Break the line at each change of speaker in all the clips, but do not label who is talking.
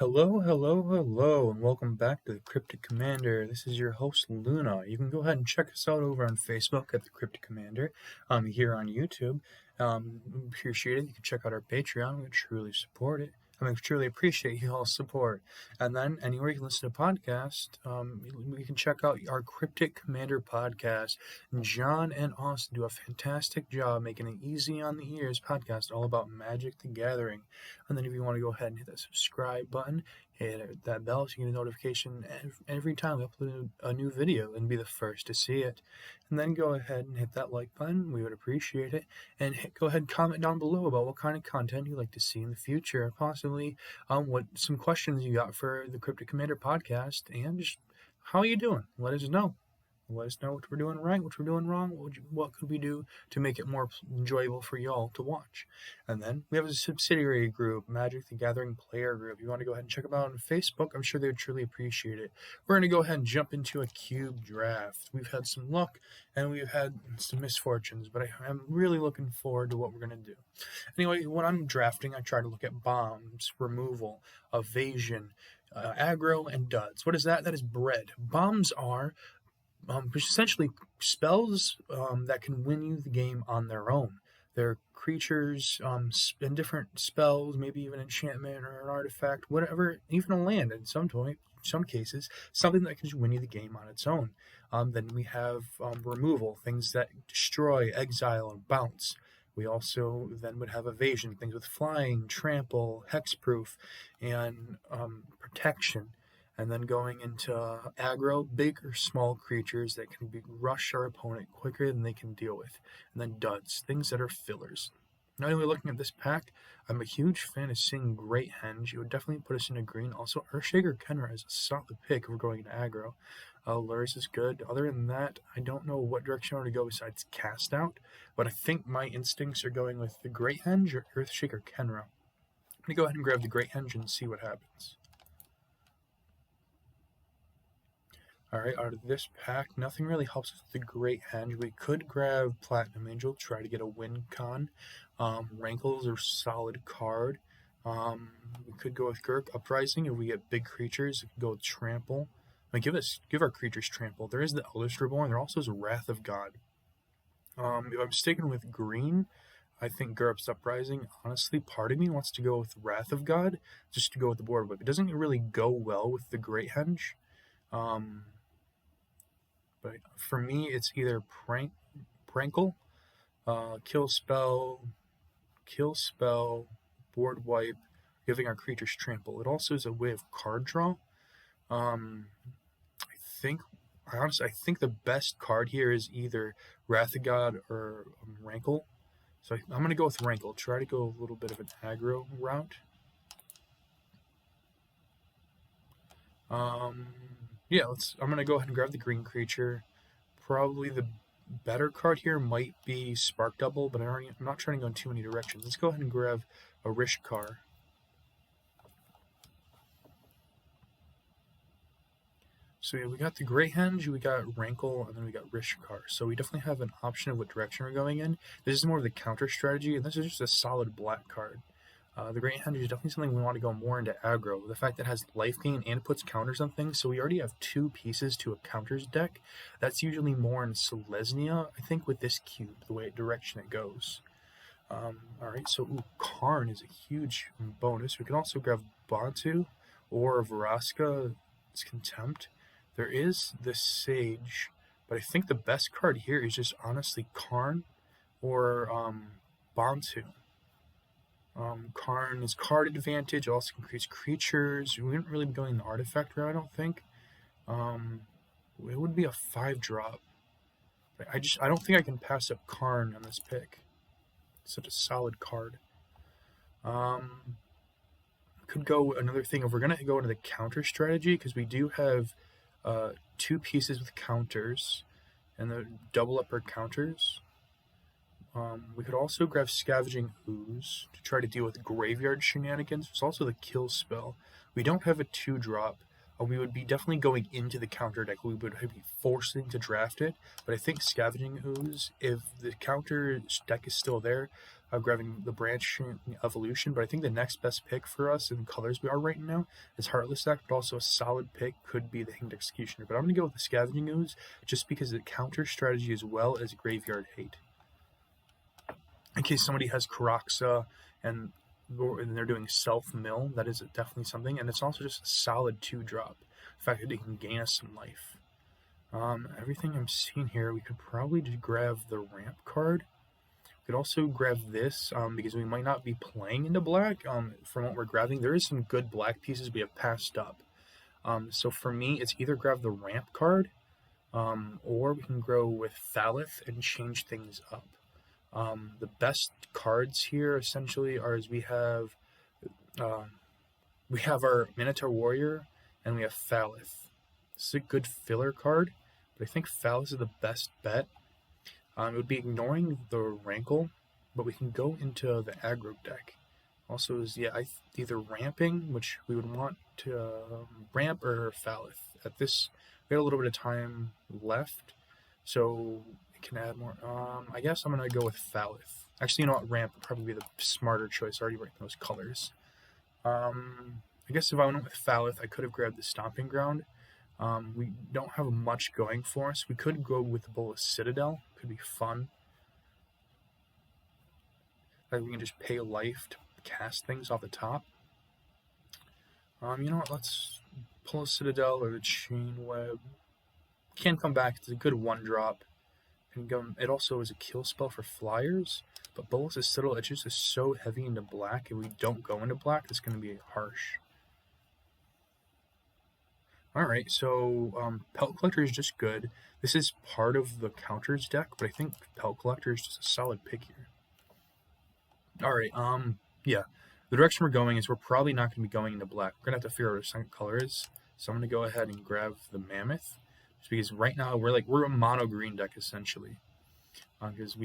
Hello, and welcome back to the Cryptic Commander. This is your host, Luna. You can go ahead and check us out over on Facebook at the Cryptic Commander, here on YouTube. Appreciate it. You can check out our Patreon. We truly support it. We truly appreciate you all's support. And then anywhere you can listen to podcasts, you can check out our Cryptic Commander podcast. John and Austin do a fantastic job making an easy on the ears podcast all about Magic the Gathering. And then if you want to go ahead and hit that subscribe button, hit that bell so you get a notification every time we upload a new video and be the first to see it. And then go ahead and hit that like button. We would appreciate it. And go ahead and comment down below about what kind of content you'd like to see in the future. Possibly what some questions you got for the Cryptic Commander podcast, and just how you doing. Let us know. Let us know what we're doing right, what we're doing wrong, what could we do to make it more enjoyable for y'all to watch. And then we have a subsidiary group, Magic the Gathering Player Group. If you want to go ahead and check them out on Facebook, I'm sure they would truly appreciate it. We're going to go ahead and jump into a cube draft. We've had some luck and we've had some misfortunes, but I'm really looking forward to what we're going to do. Anyway, when I'm drafting, I try to look at bombs, removal, evasion, aggro, and duds. What is that? That is bread. Bombs are essentially spells that can win you the game on their own. They're creatures and different spells, maybe even enchantment or an artifact, whatever, even a land in some cases, something that can just win you the game on its own. Then we have removal, things that destroy, exile, and bounce. We also then would have evasion, things with flying, trample, hexproof, and protection. And then going into aggro, big or small creatures that can rush our opponent quicker than they can deal with. And then duds, things that are fillers. Now, anyway, looking at this pack, I'm a huge fan of seeing Great Henge. It would definitely put us in a green. Also, Earthshaker Kenra is a solid pick if we're going into aggro. Lurs is good. Other than that, I don't know what direction I want to go besides Cast Out, but I think my instincts are going with the Great Henge or Earthshaker Kenra. I'm going to go ahead and grab the Great Henge and see what happens. Alright, out of this pack, nothing really helps with the Great Henge. We could grab Platinum Angel, try to get a win con. Rankles are a solid card. We could go with Gurk Uprising if we get big creatures. We could go with Trample. Give our creatures Trample. There is the Eldest Reborn. There also is Wrath of God. If I'm sticking with green, I think Gurp's Uprising. Honestly, part of me wants to go with Wrath of God, just to go with the board whip. It doesn't really go well with the Great Henge. But for me, it's either Prankle, kill spell, board wipe, giving our creatures trample. It also is a way of card draw. I think the best card here is either Wrath of God or Rankle. So I'm going to go with Rankle. Try to go a little bit of an aggro route. Yeah, I'm going to go ahead and grab the green creature. Probably the better card here might be Spark Double, but I'm not trying to go in too many directions. Let's go ahead and grab a Rishkar. So yeah, we got the Great Henge, we got Rankle, and then we got Rishkar. So we definitely have an option of what direction we're going in. This is more of the counter strategy, and this is just a solid black card. The Great Henge is definitely something we want to go more into aggro. The fact that it has life gain and puts counters on things, so we already have two pieces to a counters deck. That's usually more in Selesnya, I think, with this cube, the way direction it goes. Alright, so Karn is a huge bonus. We can also grab Bantu or Vraska's Contempt. There is the Sage, but I think the best card here is just honestly Karn or Bantu. Karn is card advantage, also increase creatures. We wouldn't really be going the artifact route, I don't think. It would be a 5-drop. I don't think I can pass up Karn on this pick. It's such a solid card. Could go another thing if we're gonna go into the counter strategy, because we do have two pieces with counters and the double up our counters. We could also grab Scavenging Ooze to try to deal with graveyard shenanigans. There's also the Kill spell. We don't have a 2-drop. We would be definitely going into the counter deck. We would be forcing to draft it. But I think Scavenging Ooze, if the counter deck is still there, grabbing the branch evolution, but I think the next best pick for us in colors we are right now is Heartless Act, but also a solid pick could be the Hanged Executioner. But I'm going to go with the Scavenging Ooze just because it counters strategy as well as Graveyard Hate. In case somebody has Karaxa and they're doing self-mill, that is definitely something, and it's also just a solid 2-drop. The fact that it can gain us some life. Everything I'm seeing here, we could probably just grab the ramp card. We could also grab this because we might not be playing into black. From what we're grabbing, there is some good black pieces we have passed up. So for me, it's either grab the ramp card, or we can go with Thalith and change things up. The best cards here essentially are as we have our Minotaur Warrior and we have Thalith. This is a good filler card, but I think Thalith is the best bet. It would be ignoring the Rankle, but we can go into the aggro deck. Also is either ramping, which we would want to ramp, or Thalith. At this, we have a little bit of time left, so we can add more. I guess I'm gonna go with Thalith. Actually, you know what? Ramp would probably be the smarter choice. I already written those colors. I guess if I went with Thalith, I could have grabbed the Stomping Ground. We don't have much going for us. We could go with the Bolas Citadel. Could be fun. Like we can just pay life to cast things off the top. You know what? Let's pull a Citadel or the Chain Web. Can come back. It's a good 1-drop. It also is a kill spell for flyers. But Bolas' Citadel, it just is so heavy into black. If we don't go into black, it's going to be harsh. Alright, so Pelt Collector is just good. This is part of the counters deck, but I think Pelt Collector is just a solid pick here. Alright, yeah. The direction we're going is we're probably not going to be going into black. We're going to have to figure out what our second color is. So I'm going to go ahead and grab the Mammoth. Just because right now we're a mono green deck essentially. Because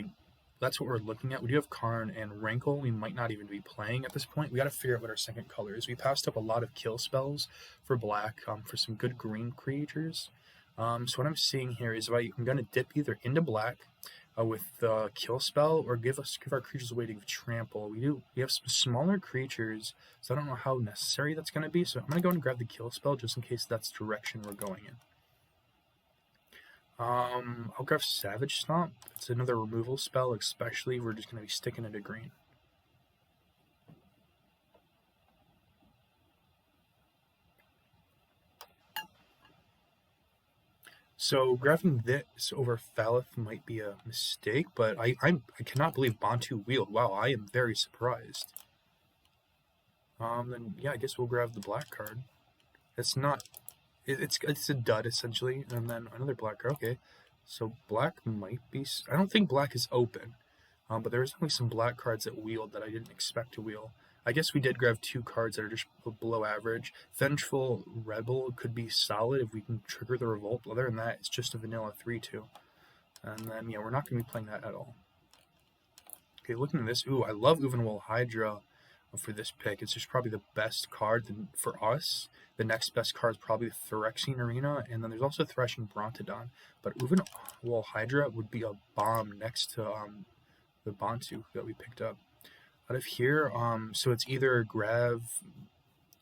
that's what we're looking at. We do have Karn and Rankle. We might not even be playing at this point. We got to figure out what our second color is. We passed up a lot of kill spells for black for some good green creatures. So what I'm seeing here is I'm going to dip either into black with the kill spell or give our creatures a way to give trample. We have some smaller creatures, so I don't know how necessary that's going to be. So I'm going to go and grab the kill spell just in case that's the direction we're going in. I'll grab Savage Stomp. It's another removal spell, especially if we're just going to be sticking into green. So grabbing this over Thalith might be a mistake, but I cannot believe Bantu Wield. Wow, I am very surprised. Then yeah, I guess we'll grab the black card. It's not. It's a dud essentially, and then another black card. Okay, so black might be. I don't think black is open, but there is only some black cards that wheeled that I didn't expect to wheel. I guess we did grab 2 cards that are just below average. Vengeful Rebel could be solid if we can trigger the Revolt. Other than that, it's just a vanilla 3/2, and then yeah, we're not going to be playing that at all. Okay, looking at this, ooh, I love Uvenwall Hydra for this pick. It's just probably the best card for us. The next best card is probably the Phyrexian Arena, and then there's also Threshing Brontodon. But Uvenwall Hydra would be a bomb next to the Bantu that we picked up. Out of here, so it's either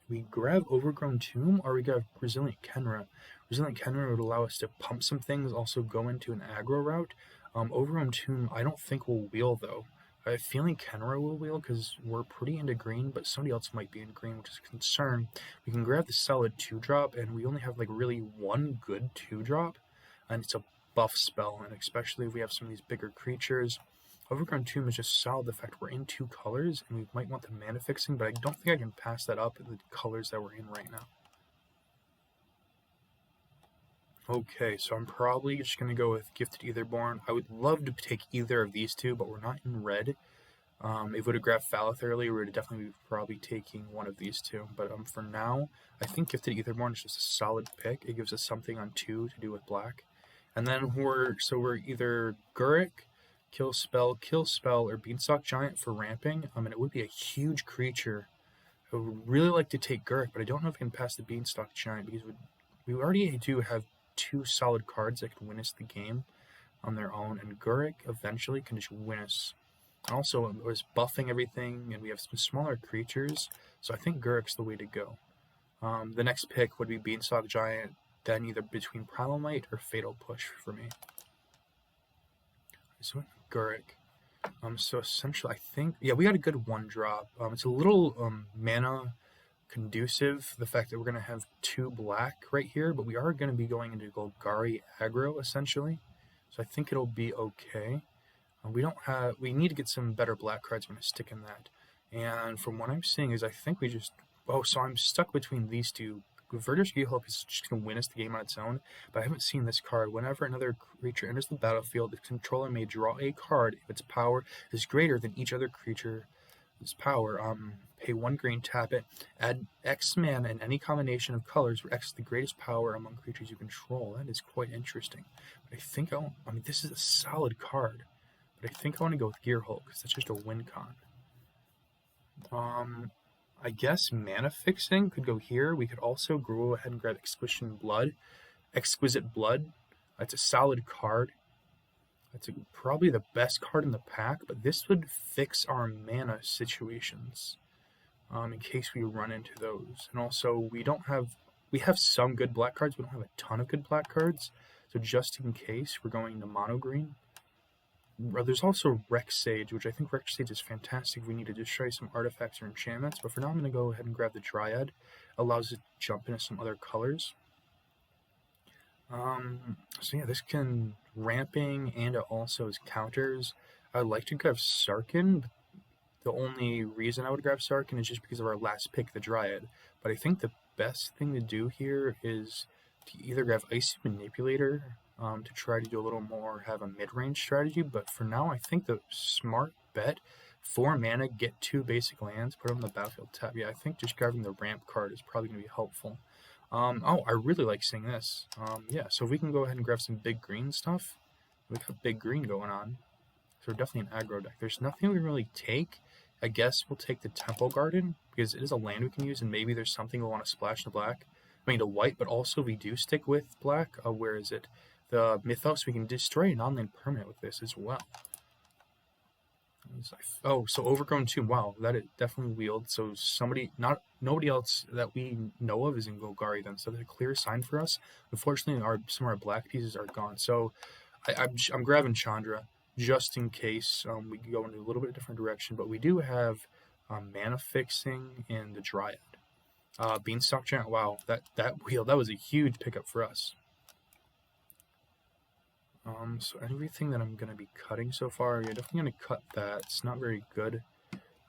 we grab Overgrown Tomb or we grab Resilient Kenra. Resilient Kenra would allow us to pump some things, also go into an aggro route. Overgrown Tomb, I don't think will wheel though. I have a feeling Kenra will wheel because we're pretty into green, but somebody else might be in green, which is a concern. We can grab the solid 2-drop, and we only have like really one good 2-drop, and it's a buff spell, and especially if we have some of these bigger creatures. Overgrown Tomb is just solid. The fact we're in 2 colors, and we might want the mana fixing, but I don't think I can pass that up in the colors that we're in right now. Okay, so I'm probably just going to go with Gifted Aetherborn. I would love to take either of these 2, but we're not in red. If we would have grabbed Thalith earlier, we would definitely be probably taking one of these 2. But for now, I think Gifted Aetherborn is just a solid pick. It gives us something on 2 to do with black. And then we're either Gurek, kill spell, or Beanstalk Giant for ramping. And it would be a huge creature. I would really like to take Gurek, but I don't know if I can pass the Beanstalk Giant because we already do have 2 solid cards that can win us the game on their own, and Gurek eventually can just win us Also, it was buffing everything, and we have some smaller creatures, so I think Guruk's the way to go. The next pick would be Beanstalk Giant, then either between Primal Might or Fatal Push for me. So Guruk. So essentially, I think, yeah, we got a good 1-drop. It's a little mana conducive, the fact that we're going to have 2 black right here, but we are going to be going into Golgari aggro, essentially. So I think it'll be okay. We need to get some better black cards. I'm going to stick in that. And from what I'm seeing is I think we just, so I'm stuck between these two. Verdur's Gearhulk is just going to win us the game on its own, but I haven't seen this card. Whenever another creature enters the battlefield, the controller may draw a card if its power is greater than each other creature's power. Pay 1 green, tap it, add X mana in any combination of colors where X is the greatest power among creatures you control. That is quite interesting. But I think this is a solid card. But I think I want to go with Gearhulk because that's just a win con. I guess Mana Fixing could go here. We could also go ahead and grab Exquisite Blood. That's a solid card. That's probably the best card in the pack, but this would fix our mana situations in case we run into those. And also, we have some good black cards. We don't have a ton of good black cards. So just in case, we're going to mono green. There's also Rex Sage, which I think Rex Sage is fantastic. We need to destroy some artifacts or enchantments, but for now I'm going to go ahead and grab the Dryad. Allows it to jump into some other colors. So yeah, this can ramping, and it also is counters. I'd like to grab Sarkhan, but the only reason I would grab Sarkhan is just because of our last pick, the Dryad. But I think the best thing to do here is to either grab Icy Manipulator, to try to do a little more, have a mid-range strategy, but for now I think the smart bet, 4 mana, get 2 basic lands, put them on the battlefield tab. Yeah, I think just grabbing the ramp card is probably going to be helpful. I really like seeing this. Yeah, so if we can go ahead and grab some big green stuff, we got big green going on, so we're definitely an aggro deck. There's nothing we can really take. I guess we'll take the Temple Garden, because it is a land we can use, and maybe there's something we'll want to splash to black. To white, but also we do stick with black. Where is it? The Mythos, we can destroy an online permanent with this as well. So Overgrown Tomb. Wow, that it definitely wield. So nobody else that we know of is in Golgari then. So that's a clear sign for us. Unfortunately, some of our black pieces are gone. So I'm grabbing Chandra just in case we can go in a little bit different direction. But we do have Mana Fixing and the Dryad. Beanstalk Giant. Wow, that wheel, that was a huge pickup for us. So everything that I'm going to be cutting so far, you're definitely going to cut that. It's not very good.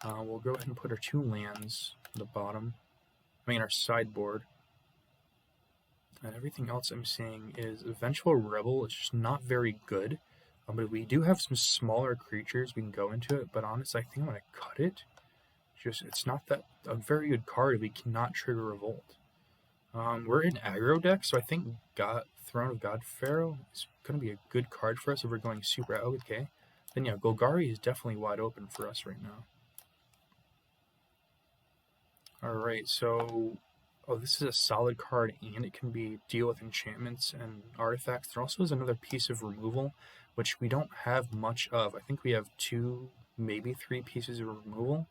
We'll go ahead and put our 2 lands at the bottom. Our sideboard. And everything else I'm seeing is Eventual Rebel. It's just not very good. But we do have some smaller creatures we can go into it. But honestly, I think I'm going to cut it. It's not that a very good card if we cannot trigger Revolt. We're in aggro deck, so I think Throne of God Pharaoh is going to be a good card for us if we're going super out. Okay, then yeah, Golgari is definitely wide open for us right now. Alright, so this is a solid card, and it can deal with enchantments and artifacts. There also is another piece of removal, which we don't have much of. I think we have 2, maybe 3 pieces of removal.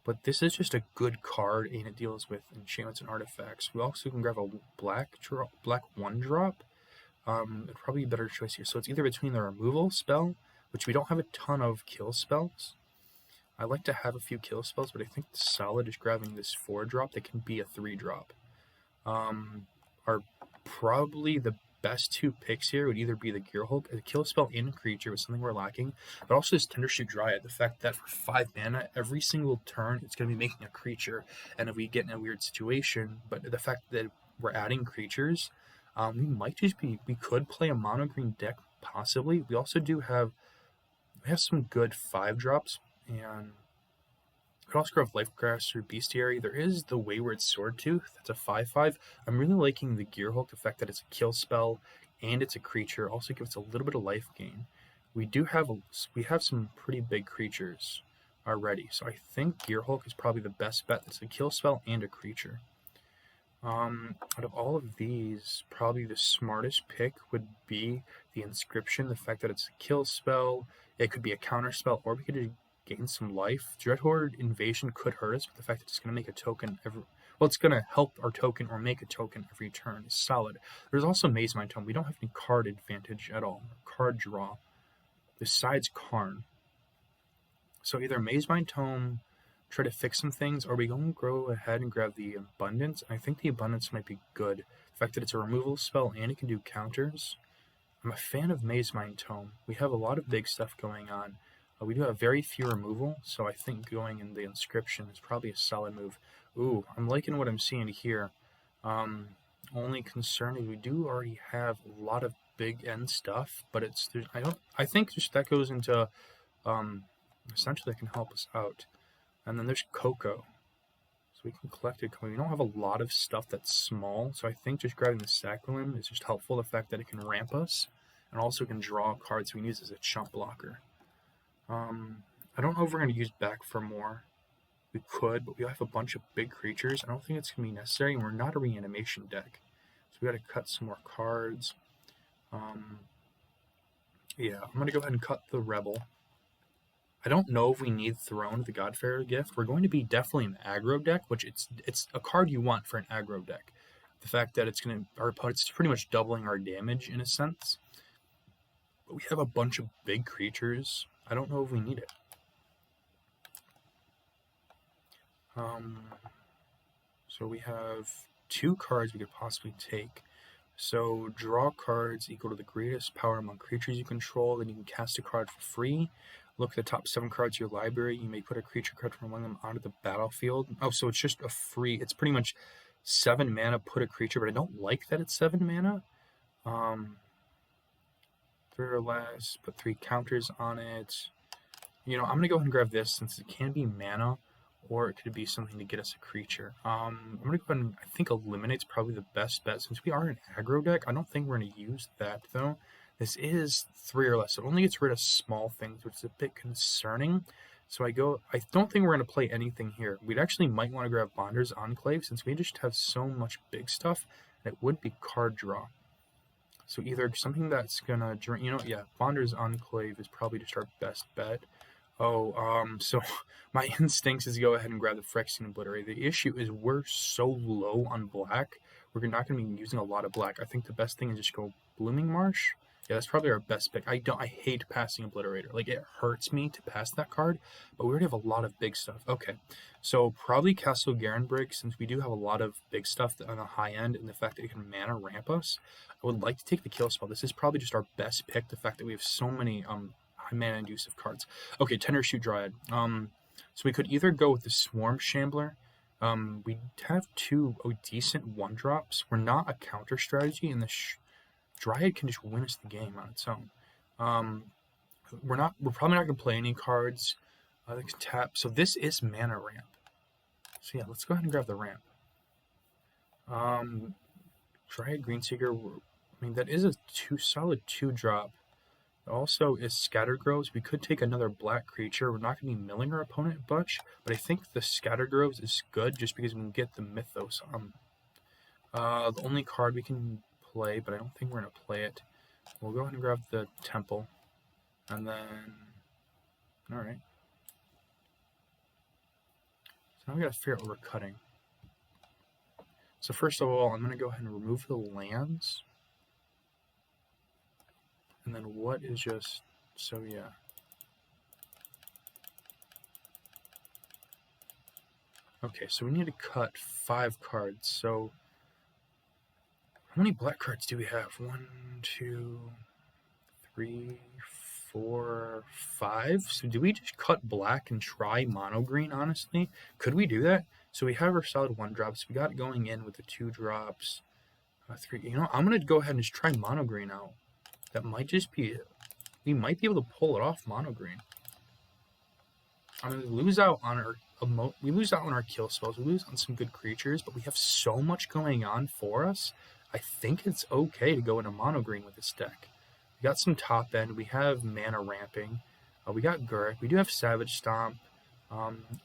But this is just a good card, and it deals with enchantments and artifacts. We also can grab a black 1-drop. It'd probably be a better choice here. So it's either between the removal spell, which we don't have a ton of kill spells. I like to have a few kill spells, but I think the solid is grabbing this 4-drop that can be a 3-drop. Are probably the best 2 picks here would either be the Gearhulk, a kill spell in a creature with something we're lacking, but also this Tendershoot Dryad, the fact that for 5 mana, every single turn, it's going to be making a creature, and if we get in a weird situation, but the fact that we're adding creatures, we could play a mono green deck, possibly. We also do have some good 5-drops, and we could also grab Lifegrass or Bestiary. There is the Wayward Swordtooth. That's a 5/5. I'm really liking the Gearhulk, the fact that it's a kill spell and it's a creature. Also gives us a little bit of life gain. We have some pretty big creatures already, so I think Gearhulk is probably the best bet. That's a kill spell and a creature. Out of all of these, probably the smartest pick would be the Inscription. The fact that it's a kill spell, it could be a counter spell, or we could gain some life. Dreadhorde Invasion could hurt us, but the fact that it's going to make a token every... Well, it's going to help our token or make a token every turn is solid. There's also Maze Mind Tome. We don't have any card advantage at all. Card draw. Besides Karn. So either Maze Mind Tome, try to fix some things, or we going to go ahead and grab the Abundance. I think the Abundance might be good. The fact that it's a removal spell and it can do counters. I'm a fan of Maze Mind Tome. We have a lot of big stuff going on. We do have very few removal, so I think going in the Inscription is probably a solid move. Ooh, I'm liking what I'm seeing here. Only concern is we do already have a lot of big end stuff, but I think just that goes into essentially that can help us out. And then there's Coco. So we can collect it. We don't have a lot of stuff that's small, so I think just grabbing the Saccharin is just helpful. The fact that it can ramp us, and also can draw cards we can use as a chump blocker. I don't know if we're going to use back for more. We could, but we have a bunch of big creatures. I don't think it's going to be necessary, and we're not a reanimation deck. So we got to cut some more cards. Yeah, I'm going to go ahead and cut the Rebel. I don't know if we need Throne, the Godfarer gift. We're going to be definitely an aggro deck, which it's a card you want for an aggro deck. The fact that it's going to... Our opponent's pretty much doubling our damage in a sense. But we have a bunch of big creatures. I don't know if we need it. So we have 2 cards we could possibly take. So draw cards equal to the greatest power among creatures you control. Then you can cast a card for free. Look at the top 7 cards of your library. You may put a creature card from among them onto the battlefield. Oh, so it's just a free... It's pretty much 7 mana, put a creature, but I don't like that it's 7 mana. 3 or less, put 3 counters on it. You know, I'm going to go ahead and grab this since it can be mana, or it could be something to get us a creature. I'm going to go ahead and... I think Eliminate's probably the best bet. Since we are an aggro deck, I don't think we're going to use that, though. This is 3 or less. It only gets rid of small things, which is a bit concerning. So I don't think we're going to play anything here. We'd actually might want to grab Bonder's Enclave, since we just have so much big stuff. It would be card draw. So either something that's going to... You know, yeah, Bonder's Enclave is probably just our best bet. So my instincts is to go ahead and grab the Phyrexian Obliterator. The issue is we're so low on black. We're not going to be using a lot of black. I think the best thing is just go Blooming Marsh. Yeah, that's probably our best pick. I hate passing Obliterator. Like, it hurts me to pass that card, but we already have a lot of big stuff. Okay, so probably Castle Garenbrig, since we do have a lot of big stuff on the high end, and the fact that it can mana ramp us. I would like to take the Kill Spell. This is probably just our best pick, the fact that we have so many high mana inducive cards. Okay, Tender Shoot Dryad. So we could either go with the Swarm Shambler. We have 2 decent 1-drops. We're not a counter strategy, and the Dryad can just win us the game on its own. We're probably not going to play any cards. They can tap. So this is mana ramp. So yeah, let's go ahead and grab the ramp. Dryad Greenseeker. I mean, that is a solid 2-drop. Also is Scattergroves. We could take another black creature. We're not going to be milling our opponent much, but I think the Scattergroves is good just because we can get the Mythos on. The only card we can play, but I don't think we're going to play it. We'll go ahead and grab the Temple, and then... Alright. So now we got to figure out what we're cutting. So first of all, I'm going to go ahead and remove the lands. And then what is just... So yeah. Okay, so we need to cut 5 cards. So how many black cards do we have? 1, 2, 3, 4, 5. So do we just cut black and try mono green, honestly? Could we do that? So we have our solid 1-drops. We got going in with the 2-drops. 3. You know, I'm going to go ahead and just try mono green out. That might just be it. We might be able to pull it off mono green. I mean, we lose out on our kill spells. We lose on some good creatures, but we have so much going on for us. I think it's okay to go into mono green with this deck. We got some top end. We have mana ramping. We got Gurk. We do have Savage Stomp.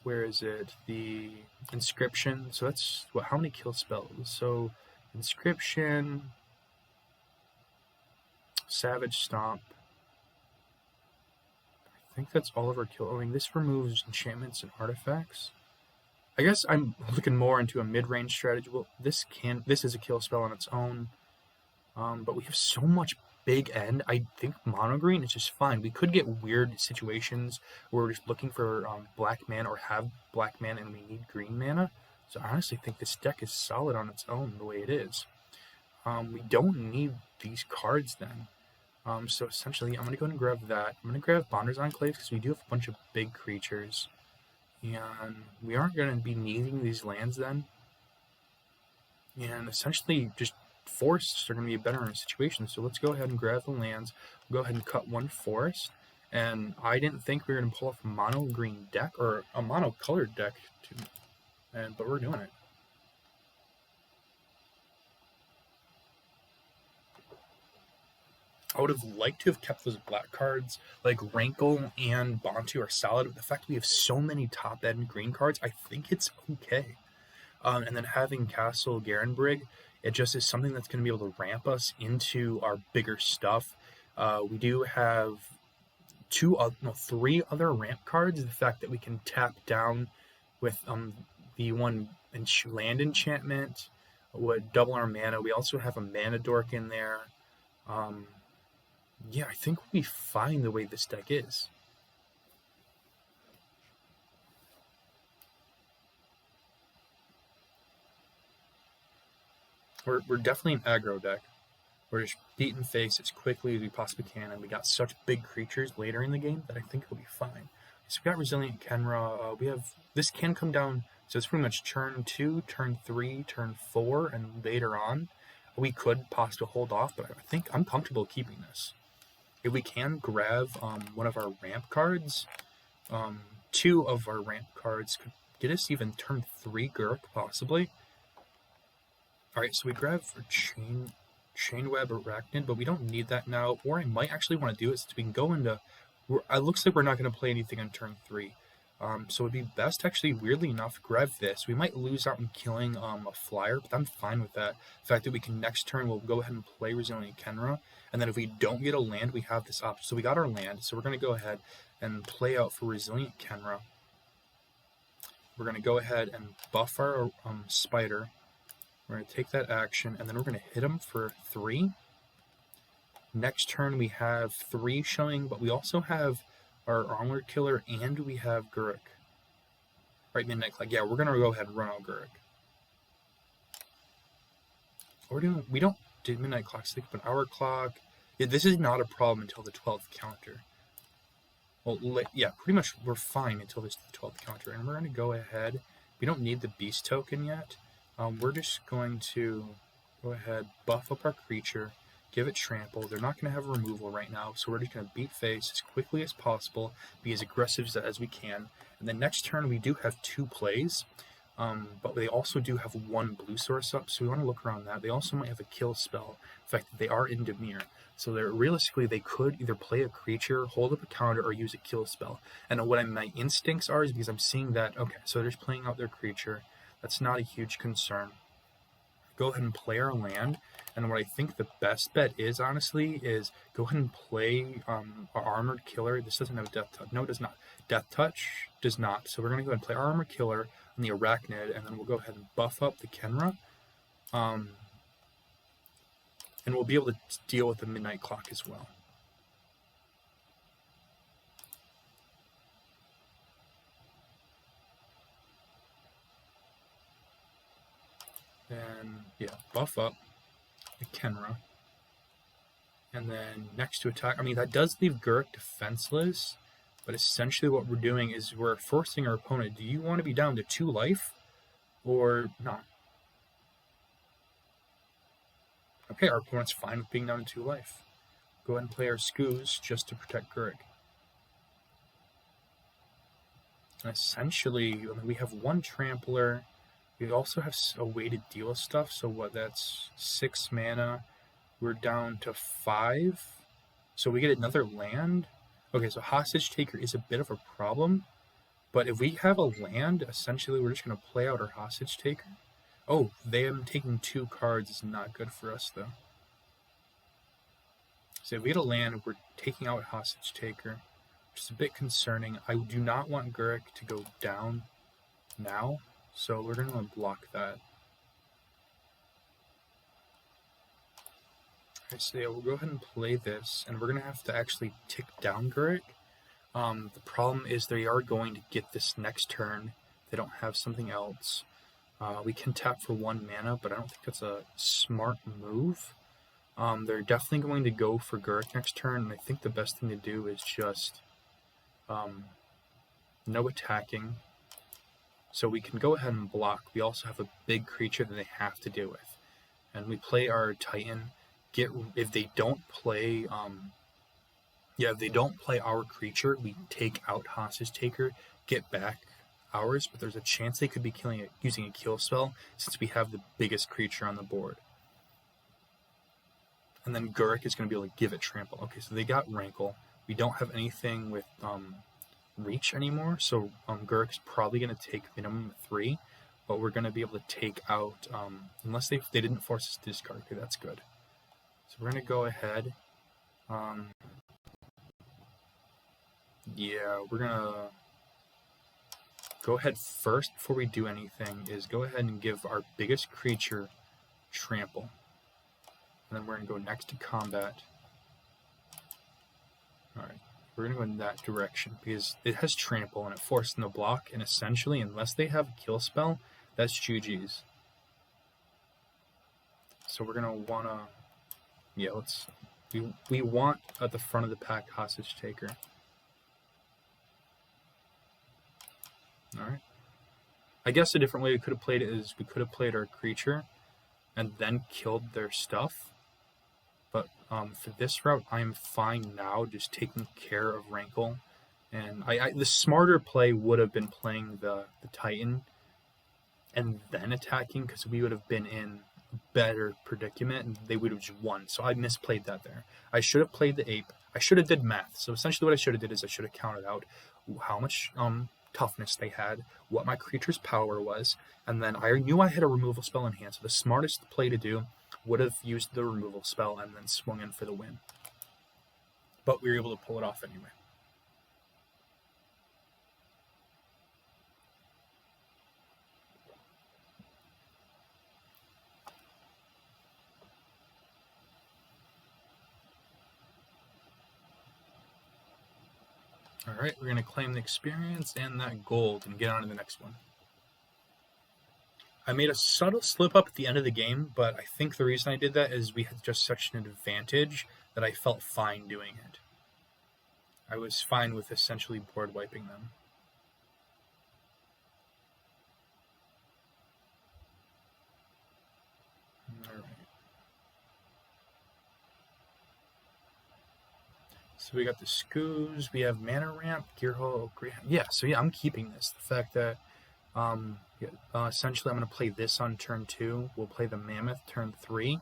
Where is it? The Inscription. So that's what? How many kill spells? So Inscription, Savage Stomp. I think that's all of our kill. I mean, this removes enchantments and artifacts. I guess I'm looking more into a mid-range strategy. Well, this is a kill spell on its own. But we have so much big end. I think mono green is just fine. We could get weird situations where we're just looking for black mana or have black mana and we need green mana. So I honestly think this deck is solid on its own the way it is. We don't need these cards then. So essentially, I'm going to go ahead and grab that. I'm going to grab Bonder's Enclave because we do have a bunch of big creatures. And we aren't going to be needing these lands then. And essentially, just forests are going to be better in a situation. So let's go ahead and grab the lands. We'll go ahead and cut one forest. And I didn't think we were going to pull off a mono green deck or a mono colored deck, but we're doing it. I would have liked to have kept those black cards, like Rankle and Bantu are solid, but the fact that we have so many top-end green cards, I think it's okay. And then having Castle Garenbrig, it just is something that's going to be able to ramp us into our bigger stuff. We do have three other ramp cards. The fact that we can tap down with the one land enchantment would double our mana. We also have a mana dork in there. Yeah, I think we'll be fine the way this deck is. We're definitely an aggro deck. We're just beating face as quickly as we possibly can, and we got such big creatures later in the game that I think it'll be fine. So we got Resilient Kenra. We have this can come down, so it's pretty much turn 2, turn 3, turn 4, and later on. We could possibly hold off, but I think I'm comfortable keeping this. If we can grab one of our ramp cards, 2 of our ramp cards could get us even turn 3 Gurk, possibly. Alright, so we grab for Chainweb Arachnid, but we don't need that now. Or I might actually want to do it since we can go into... It looks like we're not going to play anything on turn 3. So it'd be best to actually, weirdly enough, grab this. We might lose out on killing a flyer, but I'm fine with that. The fact that we can next turn, we'll go ahead and play Resilient Kenra. And then if we don't get a land, we have this option. So we got our land, so we're going to go ahead and play out for Resilient Kenra. We're going to go ahead and buff our Spider. We're going to take that action, and then we're going to hit him for 3. Next turn, we have 3 showing, but we also have our Armored Killer, and we have Gurk. Right, Midnight Clock. Yeah, we're going to go ahead and run out Gurk. We don't do Midnight Clock, so they put an Hour Clock. Yeah, this is not a problem until the 12th counter. Well, yeah, pretty much we're fine until this 12th counter, and we're going to go ahead. We don't need the Beast token yet. We're just going to go ahead, buff up our creature, give it trample. They're not going to have removal right now, so we're just going to beat face as quickly as possible, be as aggressive as we can. And then next turn, we do have 2 plays, but they also do have 1 blue source up, so we want to look around that. They also might have a kill spell. In fact, they are in Dimir, so realistically, they could either play a creature, hold up a counter, or use a kill spell. And what my instincts are is because I'm seeing that, okay, so they're just playing out their creature. That's not a huge concern. Go ahead and play our land. And what I think the best bet is, honestly, is go ahead and play our Armored Killer. This doesn't have Death Touch. No, it does not. Death Touch does not. So we're going to go ahead and play our Armored Killer on the Arachnid, and then we'll go ahead and buff up the Kenra. And we'll be able to deal with the Midnight Clock as well. And yeah, buff up the Kenra. And then next to attack, I mean, that does leave Gurk defenseless, but essentially what we're doing is we're forcing our opponent, do you want to be down to 2 life or not? Okay, our opponent's fine with being down to 2 life. Go ahead and play our Skoos just to protect Gurk. And essentially, I mean, we have 1 Trampler. We also have a way to deal with stuff, so that's 6 mana. We're down to 5. So we get another land. Okay, so Hostage Taker is a bit of a problem, but if we have a land, essentially we're just going to play out our Hostage Taker. Oh, them taking 2 cards is not good for us, though. So if we get a land, we're taking out Hostage Taker. which is a bit concerning. I do not want Gurk to go down now, so we're going to block that. Okay, so yeah, we'll go ahead and play this, and we're going to have to actually tick down Gurk. The problem is they are going to get this next turn. They don't have something else. We can tap for 1 mana, but I don't think that's a smart move. They're definitely going to go for Gurk next turn, and I think the best thing to do is just no attacking. So we can go ahead and block. We also have a big creature that they have to deal with. And we play our Titan. If they don't play if they don't play our creature, we take out Hostage Taker, get back ours, but there's a chance they could be killing it using a kill spell since we have the biggest creature on the board. And then Gurk is going to be able to give it trample. Okay, so they got Rankle. We don't have anything with reach anymore, so Gurk's probably going to take minimum 3, but we're going to be able to take out, unless they didn't force us to discard. Okay, that's good. So we're going to go ahead. We're going to go ahead first before we do anything is go ahead and give our biggest creature trample. And then we're going to go next to combat. Alright, we're going to go in that direction because it has trample and it forces them to block, and essentially, unless they have a kill spell, that's GG's. So we're going to want to, we want at the front of the pack Hostage Taker. Alright. I guess a different way we could have played it is we could have played our creature and then killed their stuff. But for this route, I am fine now just taking care of Rankle. And the smarter play would have been playing the Titan and then attacking, because we would have been in a better predicament and they would have just won. So I misplayed that there. I should have played the Ape. I should have did math. So essentially what I should have did is I should have counted out how much toughness they had, what my creature's power was, and then I knew I had a removal spell in hand. So the smartest play to do would have used the removal spell and then swung in for the win. But we were able to pull it off anyway. Alright, we're going to claim the experience and that gold and get on to the next one. I made a subtle slip up at the end of the game, but I think the reason I did that is we had just such an advantage that I felt fine doing it. I was fine with essentially board wiping them. Alright. So we got the Scoos, we have Mana Ramp, Gearhole, I'm keeping this. The fact that essentially I'm going to play this on turn 2, we'll play the Mammoth turn 3,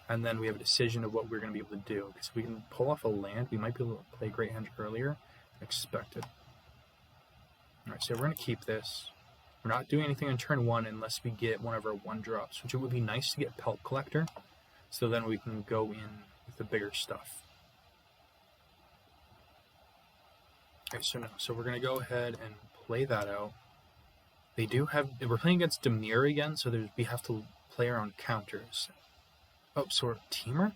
and then we have a decision of what we're going to be able to do. Because if we can pull off a land, we might be able to play Great Hand earlier than expected. Alright, so we're going to keep this. We're not doing anything on turn 1 unless we get one of our 1-drops, which it would be nice to get Pelt Collector, so then we can go in with the bigger stuff. Okay, so we're going to go ahead and play that out. They do have, we're playing against Dimir again, so we have to play our own counters. Oh, so we're a teamer?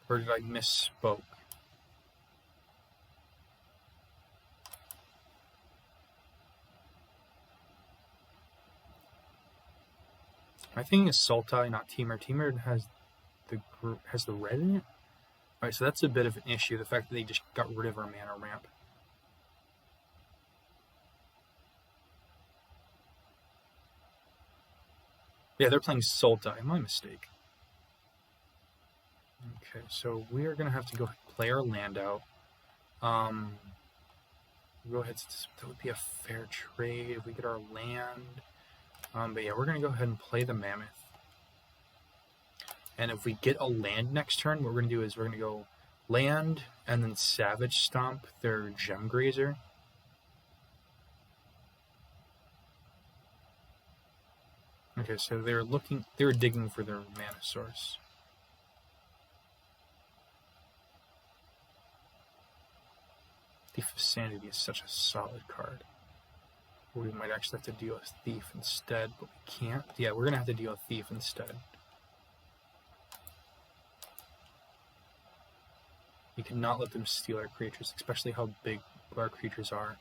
Or did I misspoke? My thing is Sultai, not teamer. Teamer has the red in it? Alright, so that's a bit of an issue, the fact that they just got rid of our mana ramp. Yeah, they're playing Sultai, my mistake. Okay, so we are going to have to go play our land out. Go ahead, that would be a fair trade if we get our land. But yeah, we're going to go ahead and play the Mammoth. And if we get a land next turn, what we're going to do is we're going to go land and then Savage Stomp their Gem Grazer. Okay, so they were digging for their mana source. Thief of Sanity is such a solid card. We might actually have to deal with Thief instead, but we can't. Yeah, we're going to have to deal with Thief instead. We cannot let them steal our creatures, especially how big our creatures are.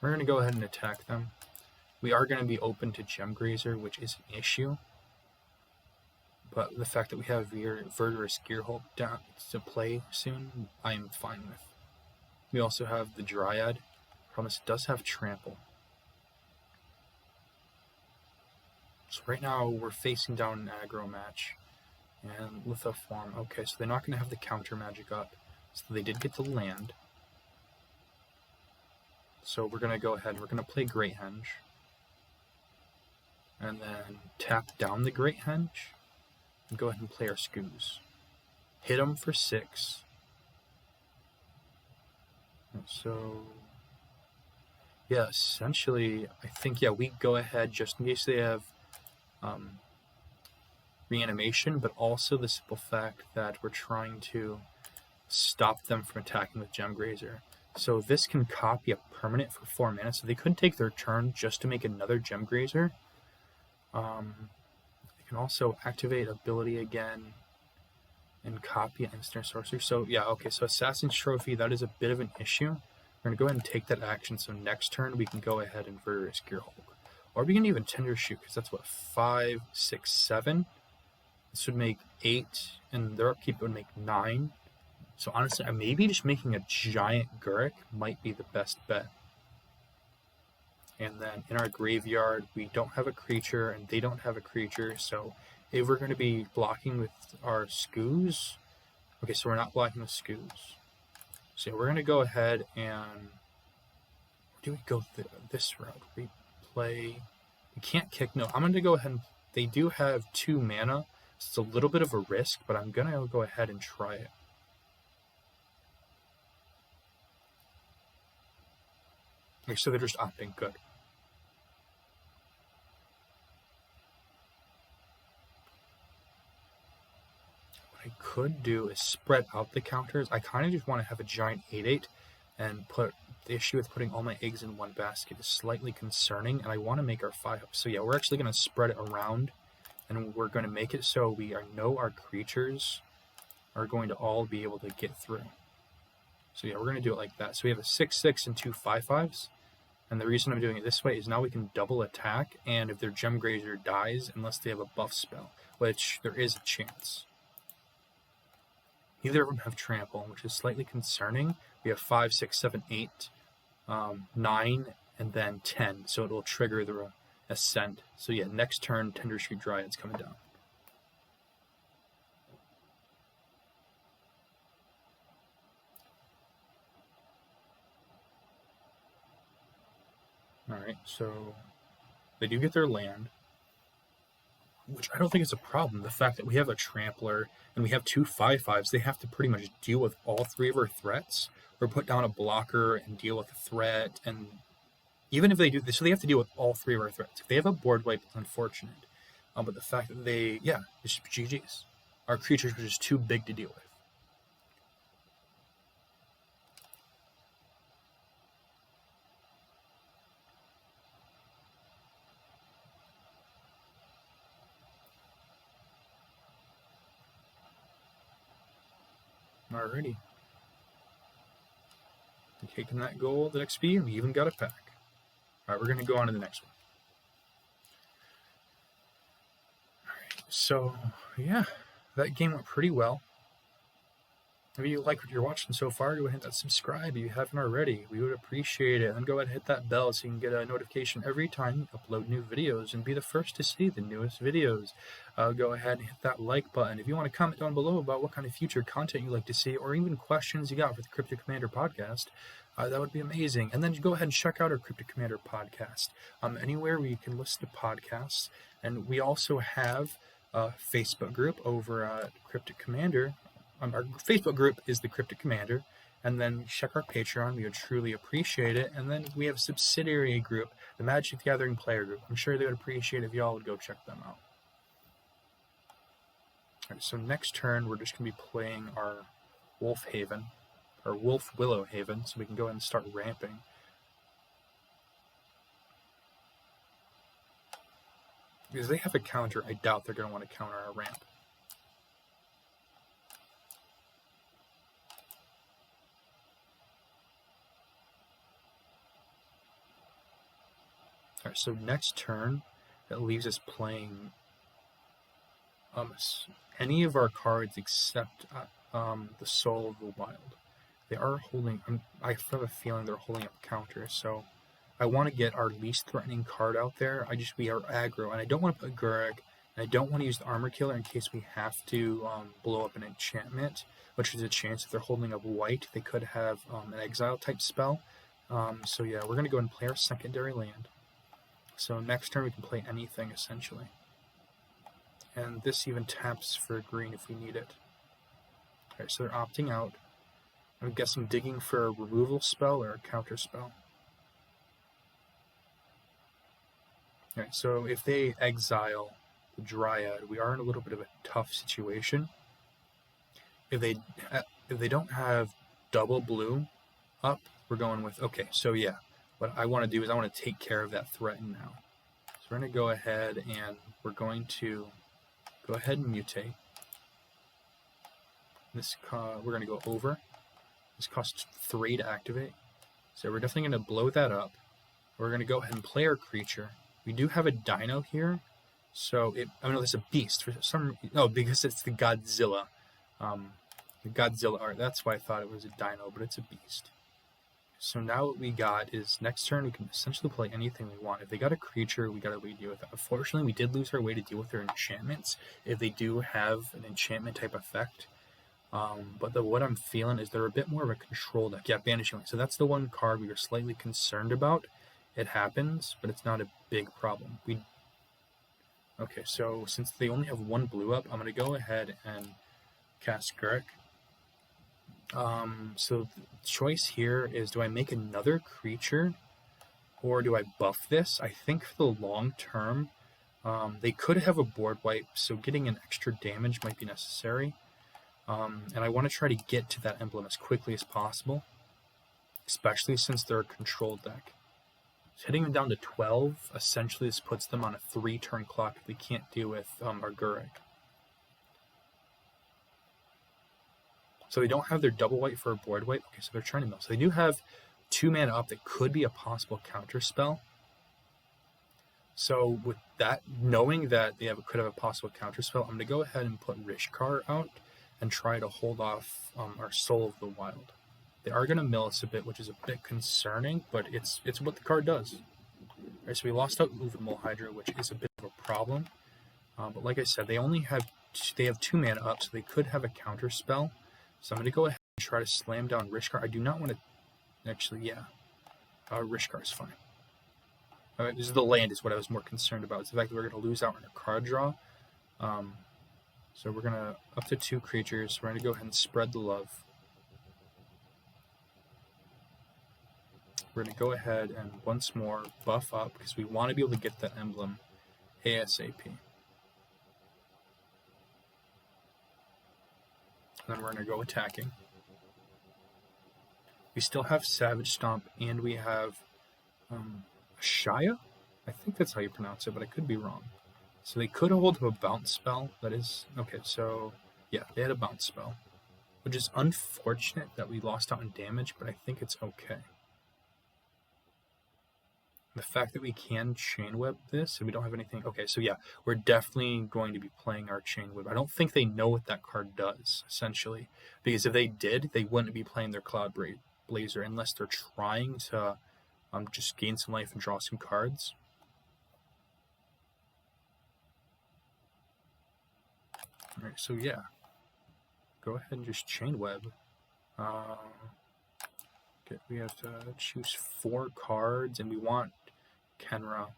We're going to go ahead and attack them. We are going to be open to Gemgrazer, which is an issue. But the fact that we have Verdurous Gearhulk down to play soon, I am fine with. We also have the Dryad. Promise does have Trample. So right now we're facing down an aggro match. And Lithoform. Okay, so they're not going to have the counter magic up. So they did get the land. So we're going to go ahead. We're going to play Great Henge. And then tap down the Great Henge. And go ahead and play our Skoos. Hit them for 6. So, yeah, essentially, I think, yeah, we go ahead just in case they have reanimation, but also the simple fact that we're trying to stop them from attacking with Gemgrazer. So this can copy a permanent for 4 mana, so they could take their turn just to make another Gemgrazer. They can also activate ability again and copy an instant sorcery. So yeah, okay, so Assassin's Trophy, that is a bit of an issue. We're going to go ahead and take that action, so next turn we can go ahead and Verdurous Gearhulk. Or we can even Tender Shoot, because that's what, 5, 6, 7? This would make 8, and their upkeep would make 9. So honestly, maybe just making a giant Gurk might be the best bet. And then in our graveyard, we don't have a creature, and they don't have a creature, so if we're going to be blocking with our Skoos, okay, so we're not blocking with Skoos. So we're going to go ahead and, do we go this route? We can't kick, no, I'm going to go ahead and, they do have 2 mana, so it's a little bit of a risk, but I'm going to go ahead and try it. Okay, so they're just opting, good. What I could do is spread out the counters. I kind of just want to have a giant 8/8 and put the issue with putting all my eggs in one basket is slightly concerning, and I want to make our 5 up. So yeah, we're actually going to spread it around, and we're going to make it so we know our creatures are going to all be able to get through. So yeah, we're going to do it like that. So we have a 6/6 and 2 5/5s. And the reason I'm doing it this way is now we can double attack, and if their Gemgrazer dies, unless they have a buff spell, which there is a chance. Neither of them have Trample, which is slightly concerning. We have 5, 6, 7, 8, 9, and then 10, so it will trigger the Ascent. So yeah, next turn, Tender Shoot Dryad's coming down. Alright, so they do get their land, which I don't think is a problem. The fact that we have a Trampler and we have 2 5/5s, they have to pretty much deal with all 3 of our threats, or put down a blocker and deal with a threat. And even if they do this, so they have to deal with all 3 of our threats. If they have a board wipe, it's unfortunate. But the fact that they, yeah, it's GG's. Our creatures are just too big to deal with. Alrighty. We're taking that gold, that XP, and we even got a pack. Alright, we're going to go on to the next one. Alright, so, yeah, that game went pretty well. If you like what you're watching so far, go ahead and hit that subscribe if you haven't already. We would appreciate it. And then go ahead and hit that bell so you can get a notification every time you upload new videos and be the first to see the newest videos. Go ahead and hit that like button. If you want to comment down below about what kind of future content you'd like to see, or even questions you got for the Cryptic Commander podcast, that would be amazing. And then go ahead and check out our Cryptic Commander podcast anywhere where you can listen to podcasts. And we also have a Facebook group over at Cryptic Commander. Our Facebook group is the Cryptic Commander, and then check our Patreon. We would truly appreciate it. And then we have a subsidiary group, the Magic the Gathering Player Group. I'm sure they would appreciate if y'all would go check them out. All right, so next turn, we're just going to be playing our Wolf Haven. or Wolf Willow Haven, so we can go ahead and start ramping. Because they have a counter, I doubt they're going to want to counter our ramp. Alright, so next turn, that leaves us playing any of our cards except the Soul of the Wild. They are holding, I have a feeling they're holding up counters, so I want to get our least threatening card out there. We are aggro, and I don't want to put Gurek, and I don't want to use the Armor Killer in case we have to blow up an enchantment, which is a chance if they're holding up white, they could have an exile type spell. So yeah, we're going to go and play our secondary land. So next turn we can play anything, essentially. And this even taps for green if we need it. Alright, so they're opting out. I'm guessing digging for a removal spell or a counter spell. Alright, so if they exile the Dryad, we are in a little bit of a tough situation. If they don't have double blue up, we're going with, okay, so yeah, what I want to do is I want to take care of that threat now. So we're going to go ahead and we're going to go ahead and mutate. We're going to go over. This costs 3 to activate. So we're definitely going to blow that up. We're going to go ahead and play our creature. We do have a dino here. So there's a beast for some. No, because it's the Godzilla. The Godzilla art. That's why I thought it was a dino, but it's a beast. So now what we got is next turn we can essentially play anything we want. If they got a creature, we got to deal with that. Unfortunately, we did lose our way to deal with their enchantments. If they do have an enchantment type effect. But what I'm feeling is they're a bit more of a control deck. Yeah, Banishing. So that's the one card we were slightly concerned about. It happens, but it's not a big problem. Okay, so since they only have 1 blue up, I'm going to go ahead and cast Gurk. So the choice here is, do I make another creature or do I buff this? I think for the long term, they could have a board wipe, so getting an extra damage might be necessary. And I want to try to get to that emblem as quickly as possible, especially since they're a control deck. So hitting them down to 12, essentially this puts them on a 3-turn clock if they can't deal with our Gurek. So they don't have their double white for a board wipe. Okay, so they're trying to mill. So they do have 2 mana up that could be a possible counter spell. So with that, knowing that they could have a possible counter spell, I'm going to go ahead and put Rishkar out and try to hold off our Soul of the Wild. They are going to mill us a bit, which is a bit concerning, but it's what the card does. All right, so we lost out Movable Hydra, which is a bit of a problem. But like I said, they have 2 mana up, so they could have a counter spell. So I'm going to go ahead and try to slam down Rishkar. I do not want to... Actually, yeah. Rishkar is fine. This is the land is what I was more concerned about. It's the fact that we're going to lose out on a card draw. So we're going to... Up to 2 creatures. We're going to go ahead and spread the love. We're going to go ahead and once more buff up because we want to be able to get that emblem ASAP. Then we're going to go attacking. We still have Savage Stomp, and we have Shia? I think that's how you pronounce it, but I could be wrong. So they could hold up a bounce spell. That is... Okay, so... Yeah, they had a bounce spell. Which is unfortunate that we lost out on damage, but I think it's okay. The fact that we can chain web this and we don't have anything... Okay, so yeah, we're definitely going to be playing our chain web. I don't think they know what that card does, essentially. Because if they did, they wouldn't be playing their Cloud Blazer unless they're trying to just gain some life and draw some cards. Alright, so yeah. Go ahead and just chain web. Okay, we have to choose 4 cards and we want Kenra.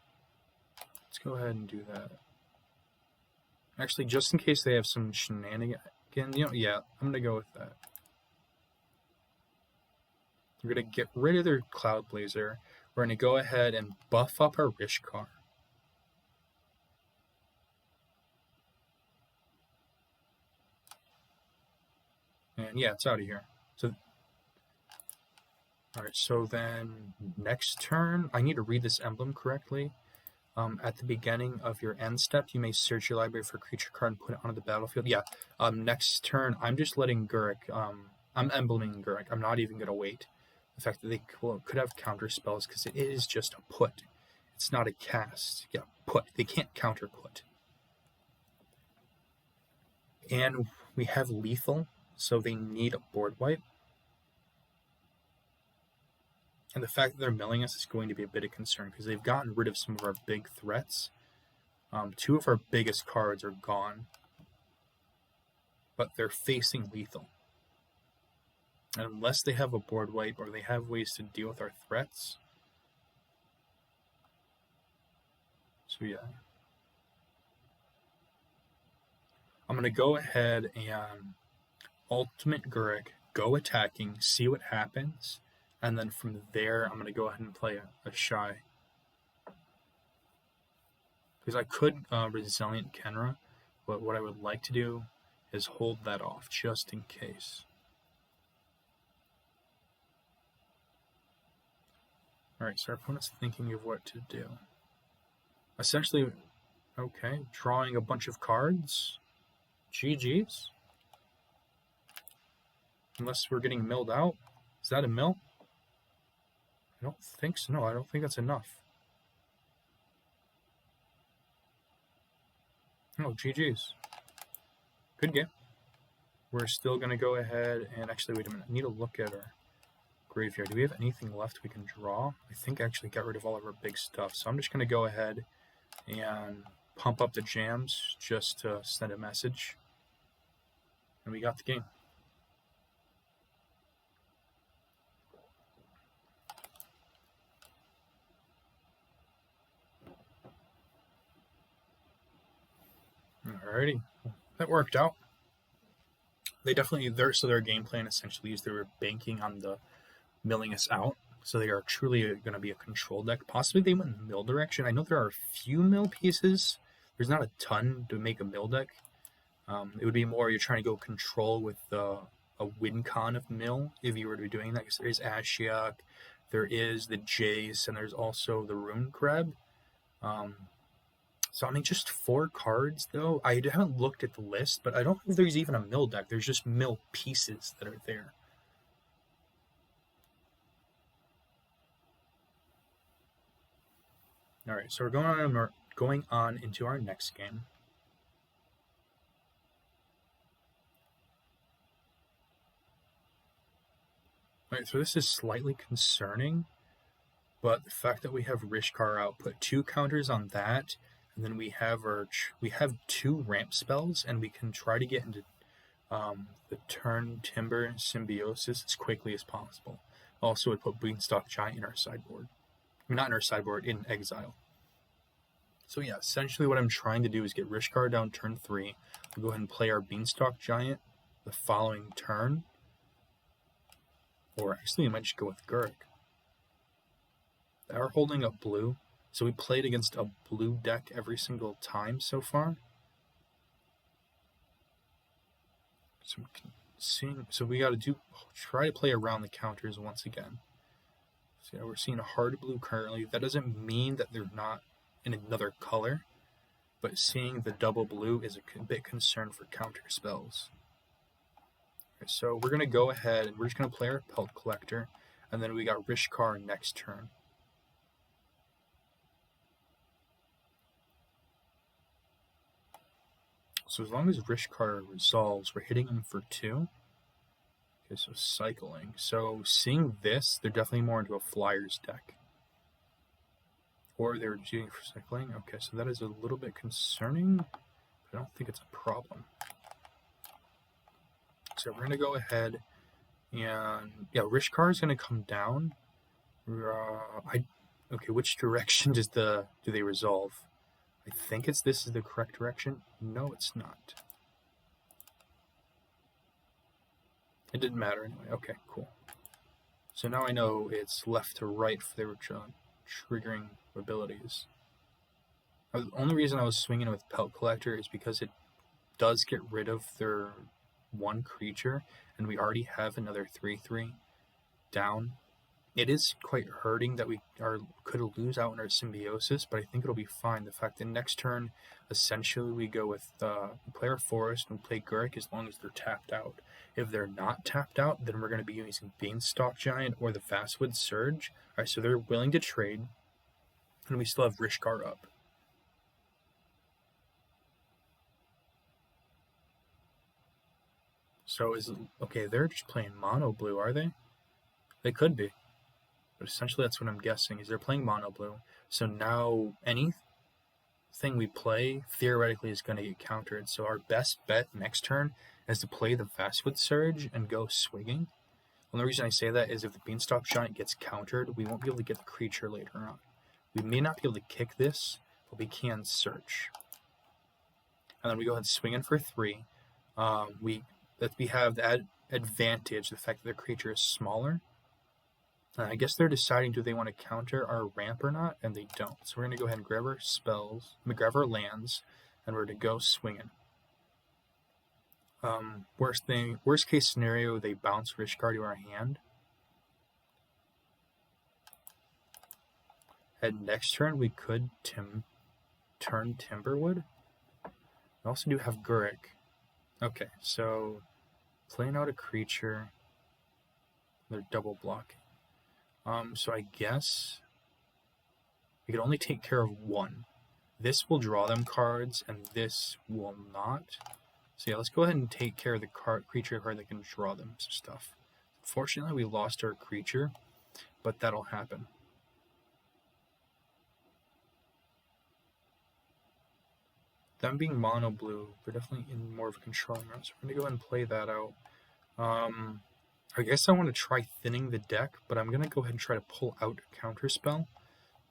Let's go ahead and do that. Actually, just in case they have some shenanigans, yeah, I'm going to go with that. We're going to get rid of their Cloud Blazer. We're going to go ahead and buff up our Rishkar. And yeah, it's out of here. So Alright, so then next turn, I need to read this emblem correctly. At the beginning of your end step, you may search your library for a creature card and put it onto the battlefield. Yeah, next turn, I'm just letting Guruk, I'm embleming Guruk. I'm not even going to wait. The fact that they could have counter spells, because it is just a put. It's not a cast. Yeah, put. They can't counter put. And we have lethal, so they need a board wipe. And the fact that they're milling us is going to be a bit of concern, because they've gotten rid of some of our big threats. Two of our biggest cards are gone, but they're facing lethal. And unless they have a board wipe or they have ways to deal with our threats. So yeah. I'm going to go ahead and ultimate Guruk, go attacking, see what happens, and then from there I'm going to go ahead and play a shy. Because I could Resilient Kenra, but what I would like to do is hold that off just in case. Alright, so our opponent's thinking of what to do. Essentially, okay, drawing a bunch of cards. GG's. Unless we're getting milled out. Is that a mill? I don't think so. No, I don't think that's enough. No, GG's. Good game. We're still going to go ahead and actually, wait a minute. I need to look at our graveyard. Do we have anything left we can draw? I think I actually got rid of all of our big stuff. So I'm just going to go ahead and pump up the jams just to send a message. And we got the game. Alrighty, that worked out. They definitely, their game plan essentially is they were banking on the milling us out. So they are truly going to be a control deck. Possibly they went mill direction. I know there are a few mill pieces. There's not a ton to make a mill deck. It would be more you're trying to go control with a win con of mill if you were to be doing that. Because there is Ashiok, there is the Jace, and there's also the Rune Crab. So I mean, just 4 cards though. I haven't looked at the list, but I don't think there's even a mill deck. There's just mill pieces that are there. All right, so we're going on into our next game. All right, so this is slightly concerning, but the fact that we have Rishkar out, put 2 counters on that, and then we have 2 ramp spells, and we can try to get into the turn Timber Symbiosis as quickly as possible. Also, we put Beanstalk Giant in our sideboard. I mean, not in our sideboard, in exile. So yeah, essentially what I'm trying to do is get Rishkar down turn 3. We'll go ahead and play our Beanstalk Giant the following turn. Or actually, we might just go with Guruk. They are holding up blue. So we played against a blue deck every single time so far. So we got to try to play around the counters once again. So yeah, we're seeing a hard blue currently. That doesn't mean that they're not in another color, but seeing the double blue is a bit concerned for counter spells. Okay, so we're going to go ahead and we're just going to play our Pelt Collector, and then we got Rishkar next turn. So as long as Rishkar resolves, we're hitting him for 2. Okay, so cycling. So seeing this, they're definitely more into a Flyers deck. Or they're doing for cycling. Okay, so that is a little bit concerning, but I don't think it's a problem. So we're going to go ahead and, yeah, Rishkar is going to come down. Okay, which direction do they resolve? I think this is the correct direction. No, it's not. It didn't matter anyway. Okay, cool. So now I know it's left to right for their triggering abilities. The only reason I was swinging with Pelt Collector is because it does get rid of their 1 creature, and we already have another 3/3 down It is quite hurting that we could lose out in our symbiosis, but I think it'll be fine. The fact that next turn, essentially, we go with play our forest and play Gurk as long as they're tapped out. If they're not tapped out, then we're going to be using Beanstalk Giant or the Fastwood Surge. All right, so they're willing to trade, and we still have Rishkar up. So okay, they're just playing mono blue, are they? They could be. But essentially that's what I'm guessing, is they're playing mono blue. So now anything we play theoretically is going to get countered. So our best bet next turn is to play the Fastwood Surge and go swinging. And the reason I say that is if the Beanstalk Giant gets countered, we won't be able to get the creature later on. We may not be able to kick this, but we can search. And then we go ahead and swing in for 3. We have that advantage, the fact that the creature is smaller. I guess they're deciding do they want to counter our ramp or not, and they don't. So we're going to go ahead and grab our spells, grab our lands, and we're going to go swinging. Worst case scenario, they bounce Rishkar to our hand. And next turn, we could turn Timberwood. We also do have Gurk. Okay, so playing out a creature, they're double blocking. So I guess we can only take care of 1. This will draw them cards, and this will not. So yeah, let's go ahead and take care of the creature card that can draw them some stuff. Fortunately, we lost our creature, but that'll happen. Them being mono blue, they're definitely in more of a controlling round, so we're going to go ahead and play that out. I guess I want to try thinning the deck, but I'm going to go ahead and try to pull out a counterspell,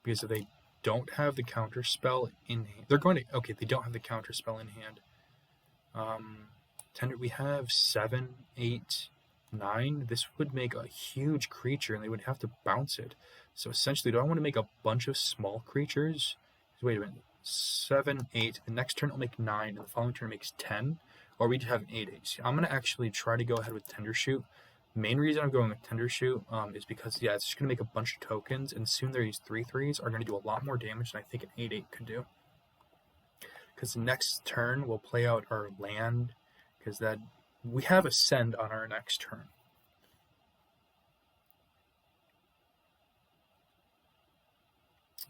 because if they don't have the counterspell in hand, they're going to, okay, they don't have the counterspell in hand. We have 7, 8, 9. This would make a huge creature, and they would have to bounce it. So essentially, do I want to make a bunch of small creatures? Wait a minute. 7, 8. The next turn it'll make 9, and the following turn it makes 10. Or we have 8, 8. So I'm going to actually try to go ahead with Tendershoot. Main reason I'm going with Tendershoot is because, yeah, it's just going to make a bunch of tokens, and soon these 3/3s are going to do a lot more damage than I think an 8/8 could do. Because next turn we'll play out our land, because that we have Ascend on our next turn.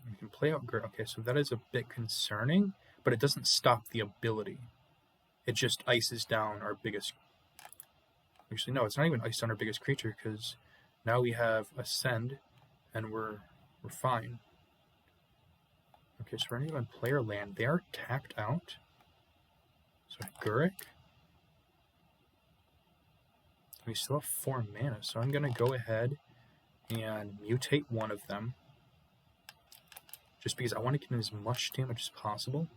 We can play out Gurt. Okay, so that is a bit concerning, but it doesn't stop the ability. It just ices down our biggest. Actually, no, it's not even iced on our biggest creature, because now we have Ascend, and we're fine. Okay, so we're going to go and play our land. They are tapped out. So Gurk. We still have 4 mana, so I'm going to go ahead and mutate one of them, just because I want to get in as much damage as possible.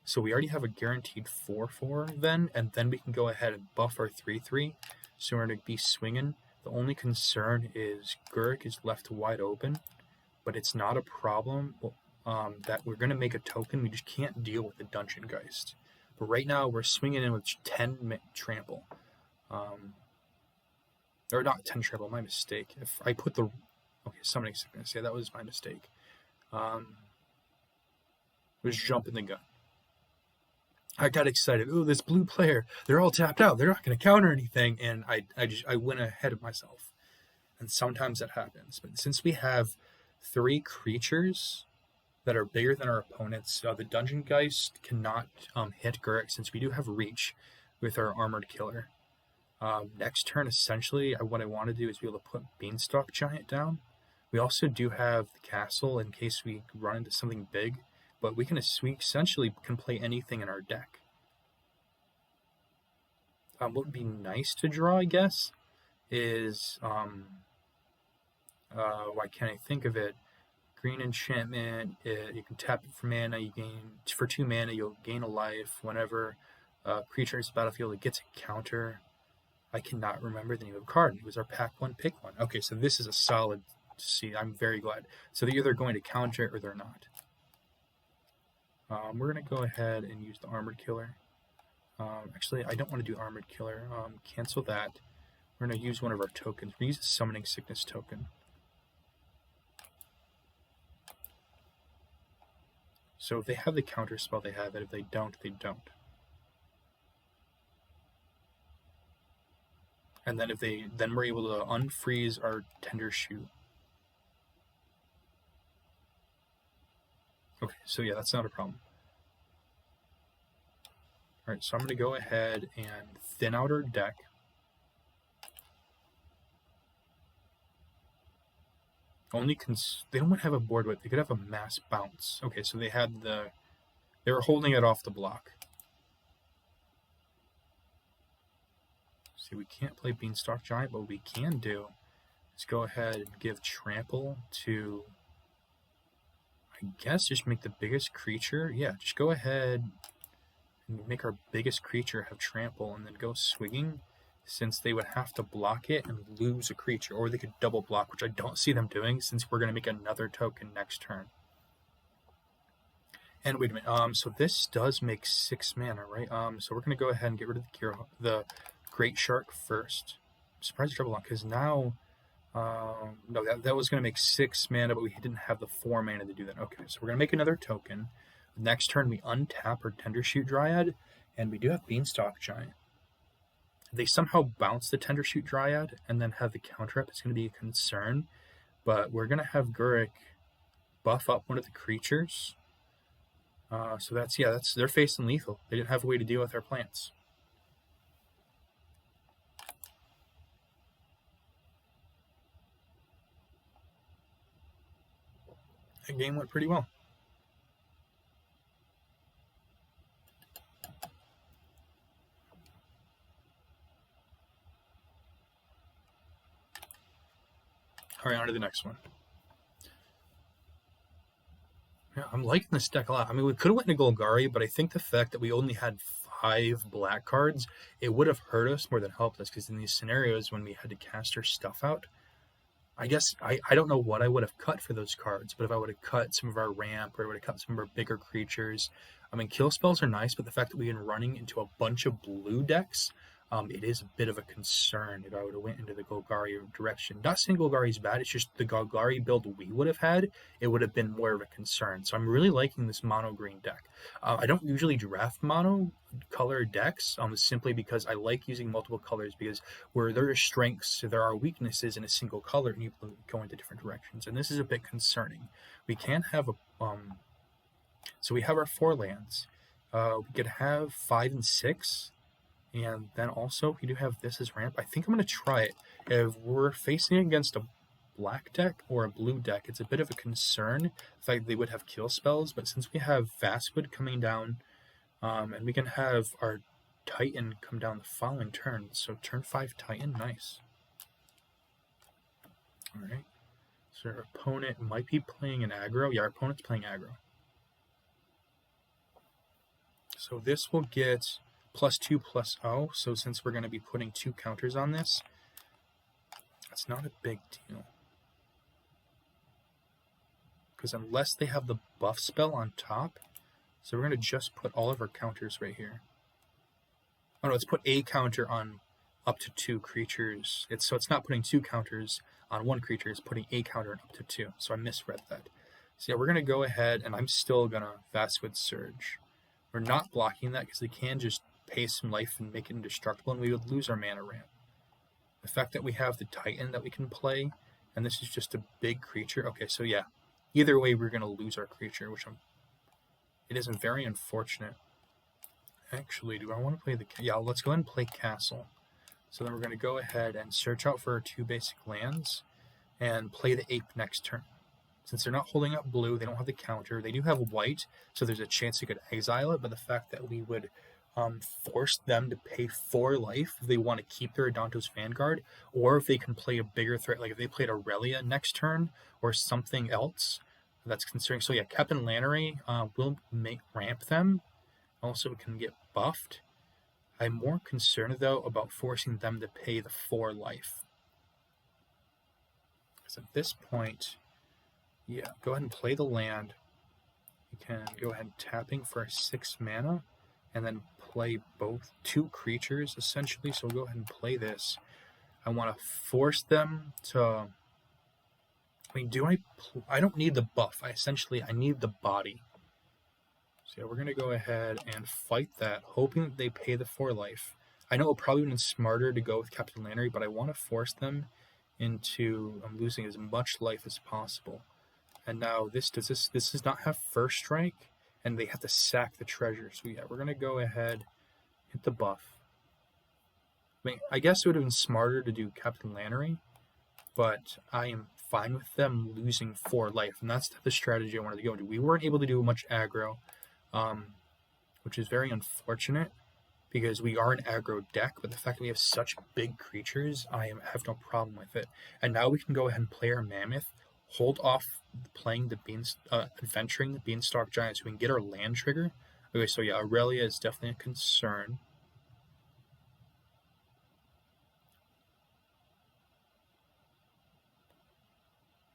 So we already have a guaranteed 4/4 then, and then we can go ahead and buff our 3/3. So we're going to be swinging. The only concern is Gurk is left wide open, but it's not a problem that we're going to make a token. We just can't deal with the Dungeon Geist. But right now we're swinging in with 10 trample. Or not 10 trample, my mistake. If I put the... Okay, somebody's going to say that was my mistake. It was jumping the gun. I got excited. Oh, this blue player, they're all tapped out. They're not going to counter anything. And I went ahead of myself. And sometimes that happens. But since we have 3 creatures that are bigger than our opponents, the Dungeon Geist cannot hit Gurk, since we do have reach with our Armored Killer. Next turn, essentially, what I want to do is be able to put Beanstalk Giant down. We also do have the castle in case we run into something big. But we essentially can play anything in our deck. What would be nice to draw, I guess, is why can't I think of it? Green enchantment. You can tap it for mana. You gain for 2 mana. You'll gain a life whenever a creature is battlefield. It gets a counter. I cannot remember the name of the card. It was our pack 1 pick 1. Okay, so this is a solid. See, I'm very glad. So they're either going to counter it or they're not. We're going to go ahead and use the Armored Killer. Actually, I don't want to do Armored Killer. Cancel that. We're going to use one of our tokens. We use a Summoning Sickness token. So if they have the counter spell, they have it. If they don't, they don't. And then then we're able to unfreeze our Tender Shoot. Okay, so yeah, that's not a problem. All right, so I'm going to go ahead and thin out our deck. They don't have a board width. They could have a mass bounce. Okay, so they were holding it off the block. See, we can't play Beanstalk Giant, but what we can do is go ahead and give Trample to, I guess, just make the biggest creature. Yeah, just go ahead and make our biggest creature have Trample and then go swinging, since they would have to block it and lose a creature, or they could double block, which I don't see them doing since we're going to make another token next turn. And wait a minute, so this does make 6 mana, right? So we're going to go ahead and get rid of the Great Shark first. I'm surprised you double block, because now, no, that was going to make 6 mana, but we didn't have the 4 mana to do that. Okay, so we're going to make another token. Next turn, we untap our Tender Shoot Dryad, and we do have Beanstalk Giant. If they somehow bounce the Tender Shoot Dryad and then have the counter up, it's going to be a concern. But we're going to have Gurick buff up one of the creatures. So they're facing lethal. They didn't have a way to deal with our plants. That game went pretty well. All right, on to the next one. Yeah, I'm liking this deck a lot. I mean, we could have went into Golgari, but I think the fact that we only had 5 black cards, it would have hurt us more than helped us, because in these scenarios when we had to cast our stuff out, I guess I don't know what I would have cut for those cards, but if I would have cut some of our ramp, or I would have cut some of our bigger creatures, I mean, kill spells are nice, but the fact that we've been running into a bunch of blue decks, it is a bit of a concern if I would have went into the Golgari direction. Not saying Golgari is bad, it's just the Golgari build we would have had, it would have been more of a concern. So I'm really liking this mono green deck. I don't usually draft mono color decks, simply because I like using multiple colors, because where there are strengths, there are weaknesses in a single color, and you go into different directions. And this is a bit concerning. We can have so we have our 4 lands. We could have 5 and 6. And then also, we do have this as ramp. I think I'm going to try it. If we're facing against a black deck or a blue deck, it's a bit of a concern. The fact they would have kill spells, but since we have Vastwood coming down, and we can have our Titan come down the following turn. So turn 5 Titan, nice. Alright. So our opponent might be playing an aggro. Yeah, our opponent's playing aggro. So this will get +2/+0, so since we're going to be putting 2 counters on this, that's not a big deal. Because unless they have the buff spell on top, so we're going to just put all of our counters right here. Oh no, let's put a counter on up to 2 creatures. So it's not putting 2 counters on 1 creature, it's putting a counter on up to 2. So I misread that. So yeah, we're going to go ahead, and I'm still going to Vastwood Surge. We're not blocking that because they can just pay some life and make it indestructible, and we would lose our mana ramp. The fact that we have the Titan that we can play, and this is just a big creature. Okay, so yeah, either way we're going to lose our creature, it isn't very unfortunate. Actually, do I want to play yeah, let's go ahead and play Castle. So then we're going to go ahead and search out for our 2 basic lands and play the Ape next turn. Since they're not holding up blue, they don't have the counter. They do have white, so there's a chance they could exile it, but the fact that we would force them to pay 4 life if they want to keep their Adantos Vanguard, or if they can play a bigger threat, like if they played Aurelia next turn or something else, that's concerning. So yeah, Captain Lannery will ramp them. Also, it can get buffed. I'm more concerned, though, about forcing them to pay the 4 life. Because at this point, yeah, go ahead and play the land. You can go ahead and tapping for 6 mana, and then play both 2 creatures, essentially. So we'll go ahead and play this. I want to force them to... I mean, I don't need the buff. I need the body. So yeah, we're going to go ahead and fight that, hoping that they pay the 4 life. I know it probably would have been smarter to go with Captain Lannery, but I want to force them into losing as much life as possible. And now this does not have first strike, and they have to sack the treasure. So yeah, we're going to go ahead, hit the buff. I mean, I guess it would have been smarter to do Captain Lannery, but I am fine with them losing 4 life, and that's the strategy I wanted to go into. We weren't able to do much aggro, which is very unfortunate because we are an aggro deck, but the fact that we have such big creatures, I have no problem with it. And now we can go ahead and play our Mammoth, hold off playing the adventuring the Beanstalk Giant so we can get our land trigger. Okay, so yeah, Aurelia is definitely a concern.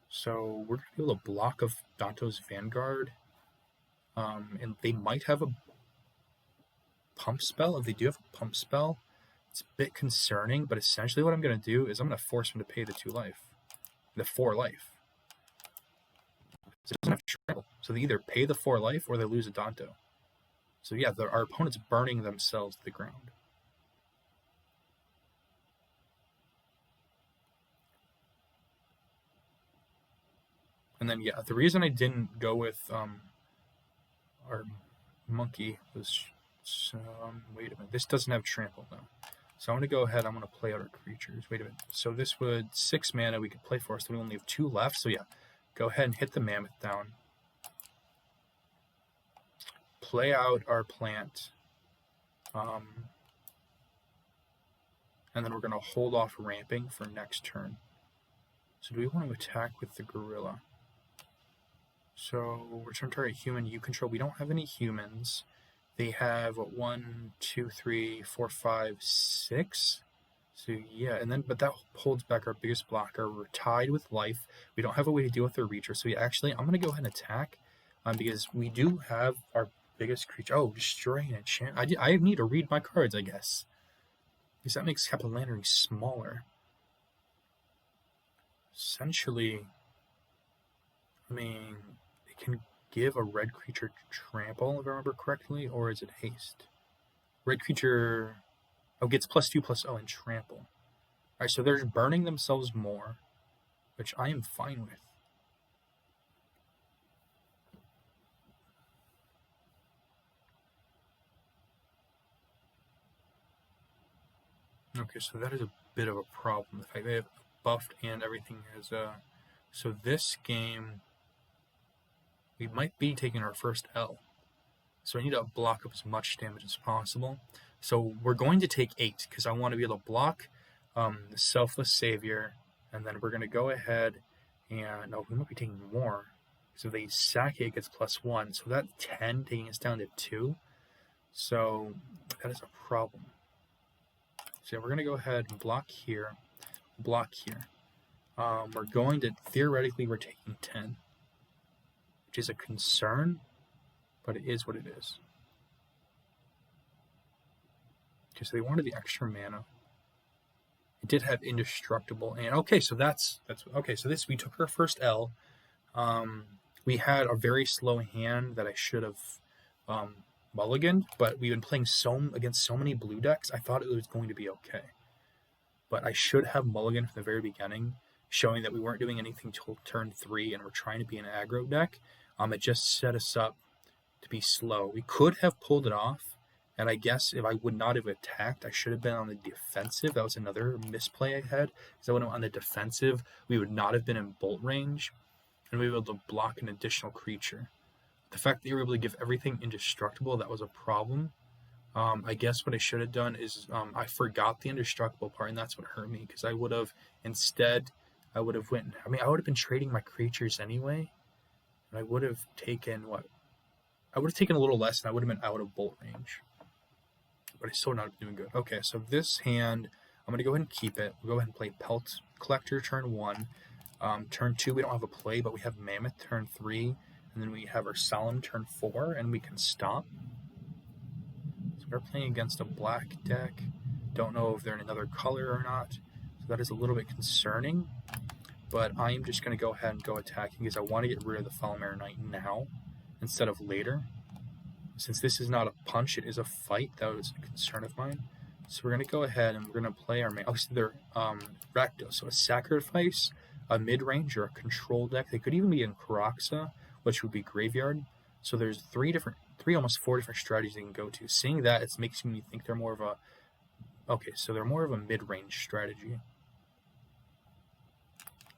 So we're going to be able to block of Danto's Vanguard. And they might have a pump spell. If they do have a pump spell, it's a bit concerning, but essentially what I'm going to do is I'm going to force them to pay the 4 life. So it doesn't have trouble. So they either pay the 4 life or they lose a Danto. So yeah, our opponent's burning themselves to the ground. And then yeah, the reason I didn't go with our monkey was wait a minute, this doesn't have trample though. So I'm going to go ahead, I'm going to play out our creatures. Wait a minute, so this would 6 mana we could play for us, so we only have 2 left. So yeah, go ahead and hit the Mammoth down. Play out our plant. And then we're going to hold off ramping for next turn. So do we want to attack with the Gorilla? So return target human you control. We don't have any humans. They have 1, 2, 3, 4, 5, 6. So yeah, and then but that holds back our biggest blocker. We're tied with life. We don't have a way to deal with their Reacher. So yeah, actually, I'm gonna go ahead and attack, because we do have our biggest creature. Oh, destroying an enchant. I need to read my cards, I guess, because that makes Captain Lannery smaller. Essentially, I mean, it can give a red creature trample, if I remember correctly, or is it haste? Red creature, gets +2/+0 and trample. Alright, so they're burning themselves more, which I am fine with. Okay, so that is a bit of a problem. The fact they have buffed and everything is so this game we might be taking our first L. So I need to block up as much damage as possible. So we're going to take 8 because I want to be able to block the Selfless Savior, and then we're going to go ahead and we might be taking more. So if they sack it gets +1. So that's 10, taking us down to 2. So that is a problem. So we're going to go ahead and block here, block here. We're going to, theoretically, we're taking 10, which is a concern, but it is what it is. Okay, so they wanted the extra mana. It did have indestructible, and okay, so that's okay. So this, we took our first L. We had a very slow hand that I should have mulliganed, but we've been playing against so many blue decks. I thought it was going to be okay, but I should have mulliganed from the very beginning, showing that we weren't doing anything till turn 3, and we're trying to be an aggro deck. It just set us up to be slow. We could have pulled it off, and I guess if I would not have attacked, I should have been on the defensive. That was another misplay I had, because I went on the defensive. We would not have been in bolt range, and we were able to block an additional creature. The fact that you were able to give everything indestructible, that was a problem. I guess what I should have done is I forgot the indestructible part, and that's what hurt me, because I would have, instead, I would have been trading my creatures anyway, and I would have taken, I would have taken a little less, and I would have been out of bolt range. But I still not doing good. Okay, so this hand, I'm going to go ahead and keep it. We'll go ahead and play Pelt Collector turn 1. Turn 2, we don't have a play, but we have Mammoth turn 3, and then we have our Solemn turn 4, and we can stop. So we're playing against a black deck. Don't know if they're in another color or not, so that is a little bit concerning. But I am just going to go ahead and go attacking because I want to get rid of the Foulmare Knight now instead of later. Since this is not a punch, it is a fight. That was a concern of mine. So we're going to go ahead and we're going to play our main. Obviously, they're recto. So a sacrifice, a mid-range, or a control deck. They could even be in Karaxa, which would be graveyard. So there's almost four different strategies they can go to. Seeing that, it makes me think they're more of a. Okay, so they're more of a mid-range strategy.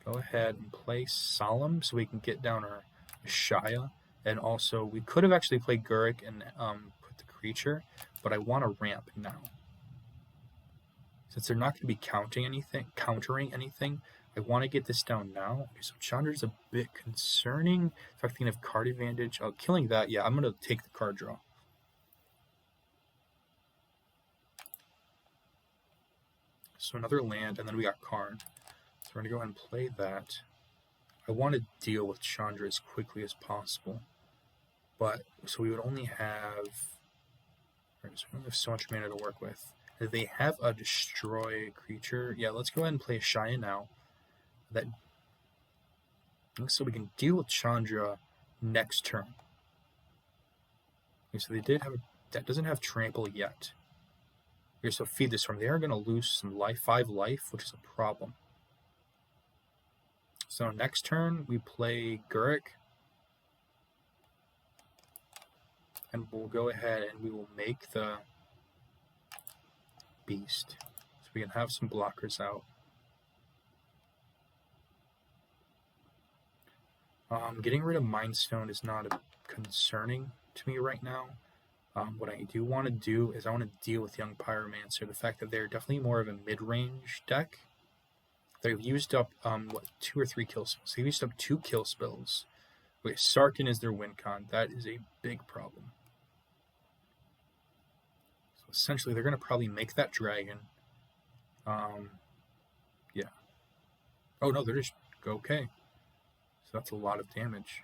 Go ahead and play Solemn so we can get down our Shia. And also, we could have actually played Gurik and put the creature, but I want to ramp now. Since they're not going to be countering anything, I want to get this down now. Okay, so Chandra's a bit concerning. In fact, they can have card advantage. Killing that, yeah, I'm going to take the card draw. So another land, and then we got Karn. So we're going to go ahead and play that. I want to deal with Chandra as quickly as possible. But, so we would only have... Right, so we only have so much mana to work with. If they have a destroy creature, yeah, let's go ahead and play a Shia now. So we can deal with Chandra next turn. Okay, so they did have that doesn't have trample yet. Okay, so feed this from. They are going to lose some life, 5 life, which is a problem. So next turn we play Gurik. And we'll go ahead and we will make the beast. So we can have some blockers out. Getting rid of Mind Stone is not concerning to me right now. What I do want to do is I want to deal with Young Pyromancer. The fact that they're definitely more of a mid-range deck. They've used up, 2 or 3 kill spells. They've used up 2 kill spells. Okay, Sarkhan is their win con. That is a big problem. So essentially, they're going to probably make that dragon. Yeah. Oh, no, they're just okay. So that's a lot of damage.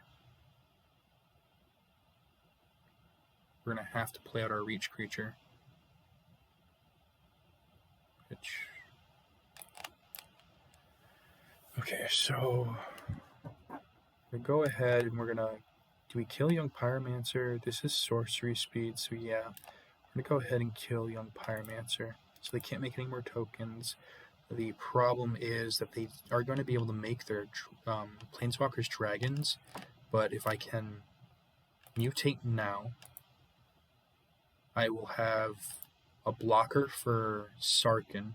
We're going to have to play out our reach creature. Okay, so we go ahead and we're going to... Do we kill Young Pyromancer? This is sorcery speed, so yeah. We're going to go ahead and kill Young Pyromancer. So they can't make any more tokens. The problem is that they are going to be able to make their Planeswalkers dragons, but if I can mutate now, I will have a blocker for Sarkhan.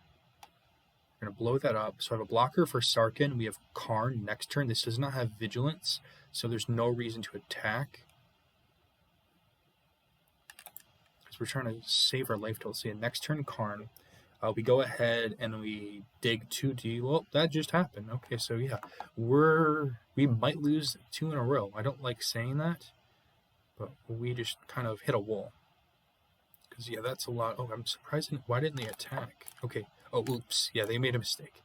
We're going to blow that up. So I have a blocker for Sarkhan. We have Karn next turn. This does not have Vigilance, so there's no reason to attack. Because we're trying to save our life total. So next turn, Karn. We go ahead and we dig 2D. Well, that just happened. Okay, so yeah, we might lose 2 in a row. I don't like saying that, but we just kind of hit a wall. Because yeah, that's a lot. Oh, I'm surprised. Why didn't they attack? Okay. Oh, oops. Yeah, they made a mistake.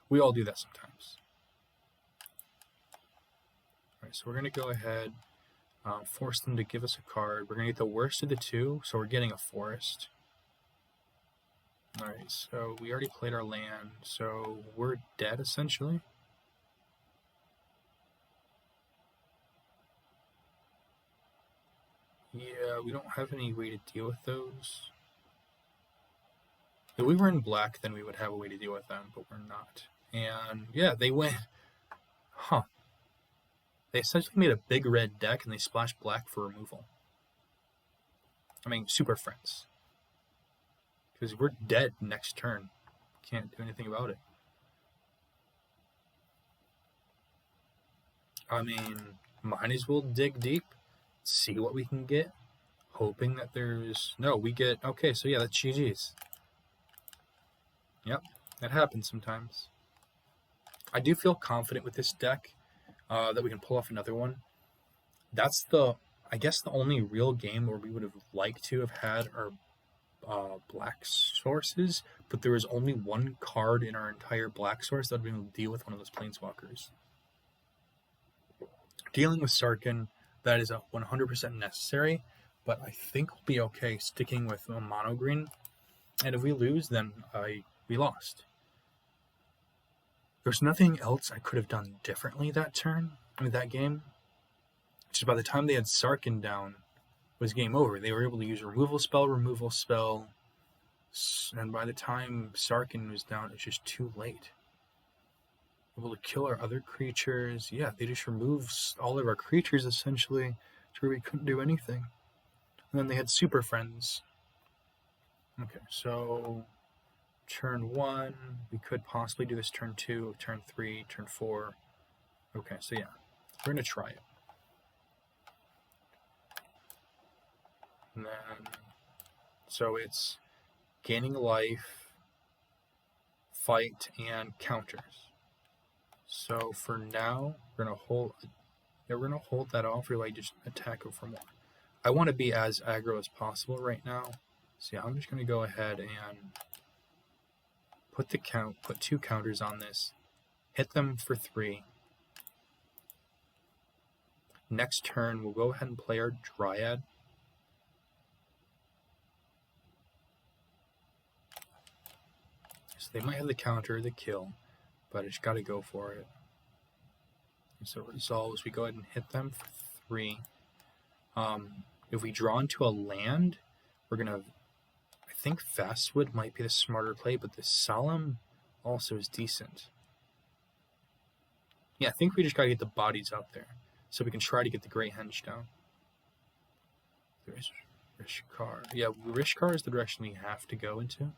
We all do that sometimes. All right, so we're gonna go ahead, force them to give us a card. We're gonna get the worst of the 2, so we're getting a forest. Alright, so we already played our land, so we're dead essentially. Yeah, we don't have any way to deal with those. If we were in black, then we would have a way to deal with them, but we're not. And yeah, they win. Huh. They essentially made a big red deck and they splashed black for removal. I mean, Super Friends. Because we're dead next turn. Can't do anything about it. I mean, might as well dig deep. See what we can get. Hoping that there's... No, we get... Okay, so yeah, that's GG's. Yep, that happens sometimes. I do feel confident with this deck that we can pull off another one. That's I guess the only real game where we would have liked to have had our black sources, but there was only one card in our entire black source that would be able to deal with one of those planeswalkers. Dealing with Sarkhan, that is 100% necessary, but I think we'll be okay sticking with a mono green. And if we lose, then we lost. There's nothing else I could have done differently that turn, that game. Just by the time they had Sarkhan down, was game over. They were able to use removal spell, and by the time Sarkin was down, it's just too late. Able to kill our other creatures. Yeah, they just removed all of our creatures essentially to where we couldn't do anything. And then they had super friends. Okay, so turn 1, we could possibly do this turn 2, turn 3, turn 4. Okay, so yeah, we're gonna try it. And then, so it's gaining life, fight, and counters. So for now, we're gonna hold that off, or like just attack it for more. I want to be as aggro as possible right now. So yeah, I'm just gonna go ahead and put 2 counters on this, hit them for 3. Next turn, we'll go ahead and play our Dryad. So they might have the counter or the kill, but I just got to go for it. And so resolves, we go ahead and hit them for 3. If we draw into a land, we're going to, I think Fastwood might be the smarter play, but the Solemn also is decent. Yeah, I think we just got to get the bodies out there so we can try to get the Great Henge down. There's Rishkar. Yeah, Rishkar is the direction we have to go into.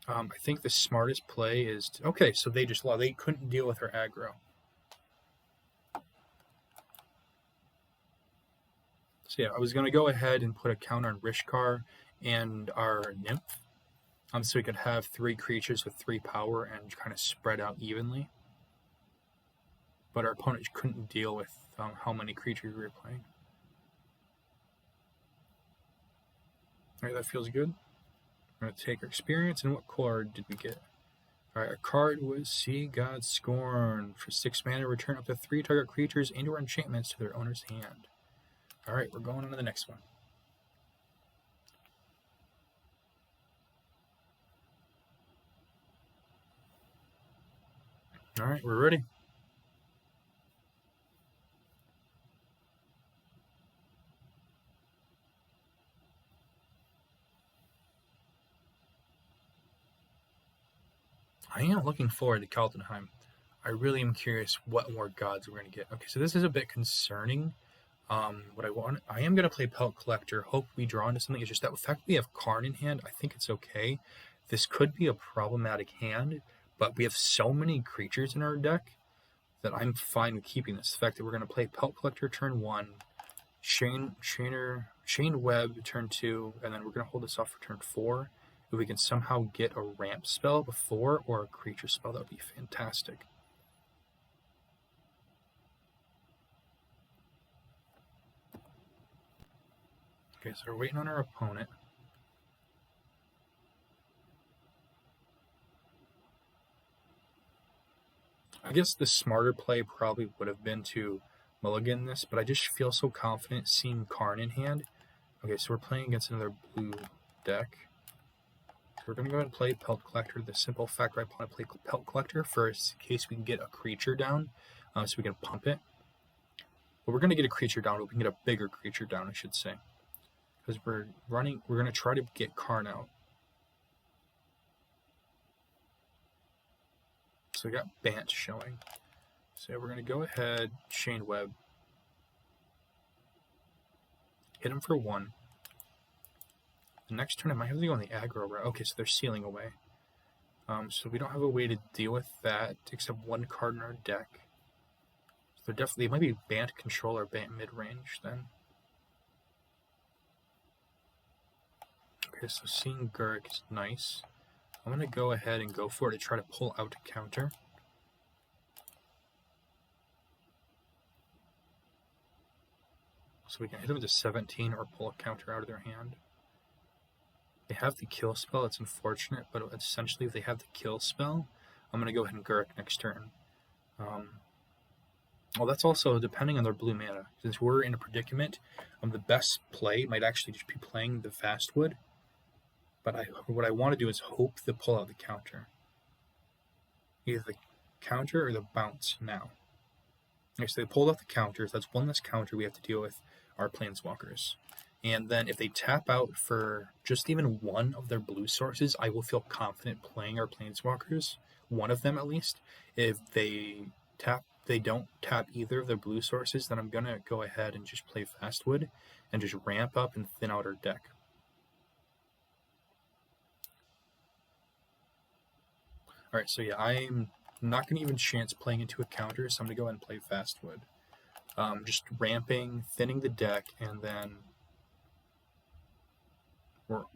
I think the smartest play is... okay, so they couldn't deal with her aggro. So yeah, I was going to go ahead and put a counter on Rishkar and our Nymph. So we could have 3 creatures with 3 power and kind of spread out evenly. But our opponent couldn't deal with how many creatures we were playing. Alright, that feels good. We're going to take our experience, and what card did we get? Alright, our card was Sea God Scorn. For 6 mana, return up to 3 target creatures and/or enchantments to their owner's hand. Alright, we're going on to the next one. Alright, we're ready. I am looking forward to Kaltenheim. I really am curious what more gods we're going to get. Okay, so this is a bit concerning. I am going to play Pelt Collector. Hope we draw into something. It's just that the fact we have Karn in hand, I think it's okay. This could be a problematic hand, but we have so many creatures in our deck that I'm fine with keeping this. The fact that we're going to play Pelt Collector turn 1, Chain Web turn 2, and then we're going to hold this off for turn 4. If we can somehow get a ramp spell before or a creature spell, that would be fantastic. Okay, so we're waiting on our opponent. I guess the smarter play probably would have been to mulligan this, but I just feel so confident seeing Karn in hand. Okay, so we're playing against another blue deck. So we're going to go ahead and play Pelt Collector. The simple fact I want to play Pelt Collector first in case we can get a creature down, so we can pump it. But we're going to get a creature down, but we can get a bigger creature down, I should say. Because we're going to try to get Karn out. So we got Bant showing. So we're going to go ahead, Chain Web. Hit him for 1. The next turn I might have to go on the aggro route. Okay, so they're sealing away. So we don't have a way to deal with that except 1 card in our deck. So they might be Bant Control or Bant Mid-range then. Okay, so seeing Gurk is nice. I'm going to go ahead and go for it to try to pull out a counter. So we can hit them with a 17 or pull a counter out of their hand. They have the kill spell, it's unfortunate, but essentially if they have the kill spell, I'm going to go ahead and Gurk next turn. Well, that's also depending on their blue mana. Since we're in a predicament, the best play might actually just be playing the Fastwood. But what I want to do is hope to pull out the counter. Either the counter or the bounce now. Okay, so they pulled out the counters. That's one less counter we have to deal with. our planeswalkers. And then if they tap out for just even one of their blue sources, I will feel confident playing our planeswalkers, one of them at least. If they don't tap either of their blue sources, then I'm gonna go ahead and just play Fastwood and just ramp up and thin out our deck. Alright, so yeah, I'm not going to even chance playing into a counter, so I'm going to go ahead and play Fastwood. Just ramping, thinning the deck, and then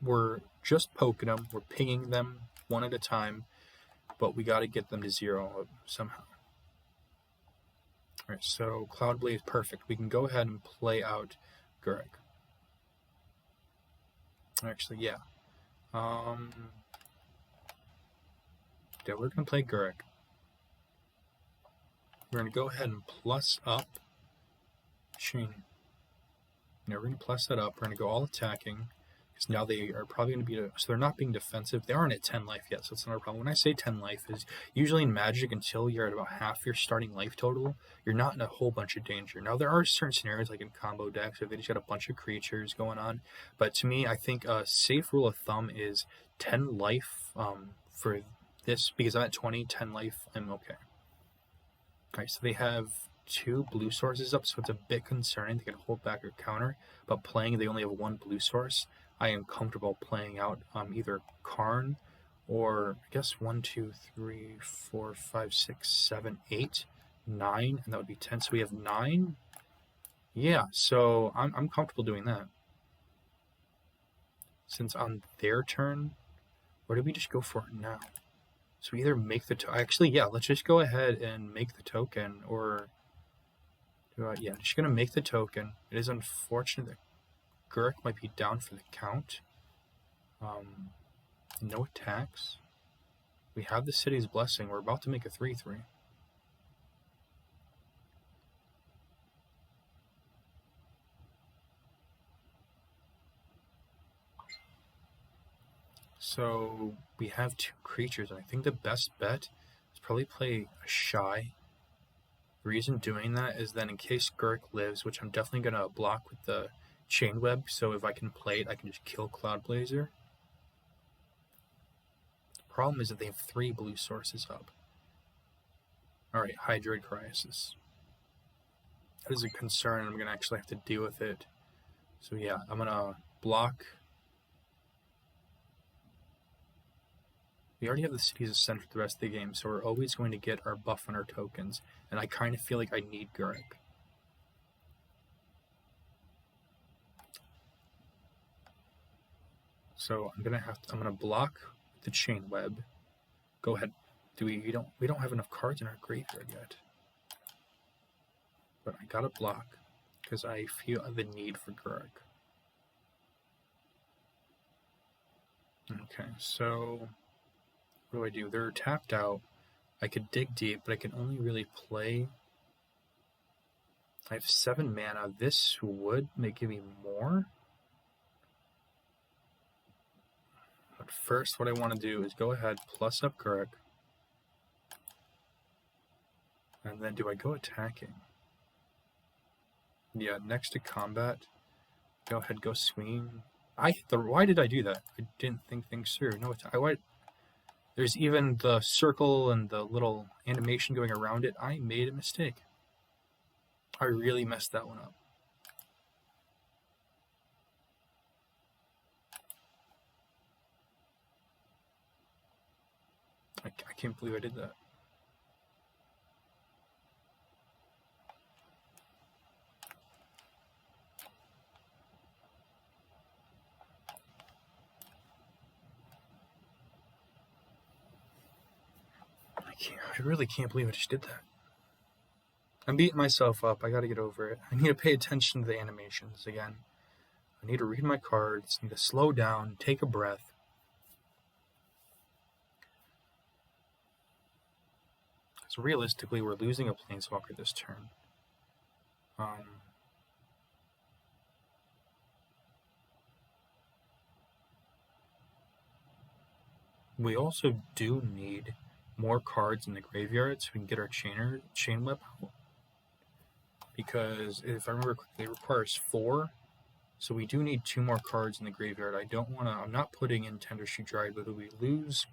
we're just poking them, we're pinging them one at a time, but we got to get them to 0 somehow. Alright, so Cloudblaze, perfect. We can go ahead and play out Gurek. Actually, yeah. Yeah, we're going to play Gurek. We're going to go ahead and plus up Chain. Now we're going to plus that up. We're going to go all attacking. Because now they are probably going to be... So they're not being defensive. They aren't at 10 life yet, so it's not a problem. When I say 10 life, is usually in Magic, until you're at about half your starting life total, you're not in a whole bunch of danger. Now, there are certain scenarios, like in combo decks, if they just got a bunch of creatures going on. But to me, I think a safe rule of thumb is 10 life for this. Because I'm at 20, 10 life, I'm okay. Alright, so they have 2 blue sources up, so it's a bit concerning. They can hold back or counter, but playing, they only have 1 blue source. I am comfortable playing out either Karn or I guess 1, 2, 3, 4, 5, 6, 7, 8, 9, and that would be 10. So we have 9. Yeah, so I'm comfortable doing that. Since on their turn, or did we just go for it now? So we either make the actually, yeah, let's just go ahead and make the token, or yeah, just gonna make the token. It is unfortunate that Gurk might be down for the count. No attacks. We have the City's Blessing. We're about to make a 3/3. So we have 2 creatures, and I think the best bet is probably play a Shy. The reason doing that is then in case Gurk lives, which I'm definitely going to block with the Chain Web, so if I can play it, I can just kill Cloudblazer. The problem is that they have 3 blue sources up. Alright, Hydroid Crisis. That is a concern, and I'm going to actually have to deal with it. So yeah, I'm going to block. We already have the Cities Ascent for the rest of the game, so we're always going to get our buff on our tokens, and I kind of feel like I need Gurk. So I'm gonna block the Chain Web. Go ahead. We don't have enough cards in our graveyard yet. But I gotta block because I feel the need for Gurk. Okay, so what do? They're tapped out. I could dig deep, but I can only really play. I have 7 mana. This would give me more. But first, what I want to do is go ahead, plus up Gurk. And then do I go attacking? Yeah, next to combat. Go ahead, go swing. Why did I do that? I didn't think things through. No, there's even the circle and the little animation going around it. I made a mistake. I really messed that one up. I can't believe I did that. I really can't believe I just did that. I'm beating myself up. I gotta get over it. I need to pay attention to the animations again. I need to read my cards. I need to slow down, take a breath. So realistically, we're losing a Planeswalker this turn. We also do need more cards in the graveyard so we can get our Chain Web out. because if I remember correctly, it requires 4. So we do need 2 more cards in the graveyard. I'm not putting in Tender Shoe Dried, but if we lose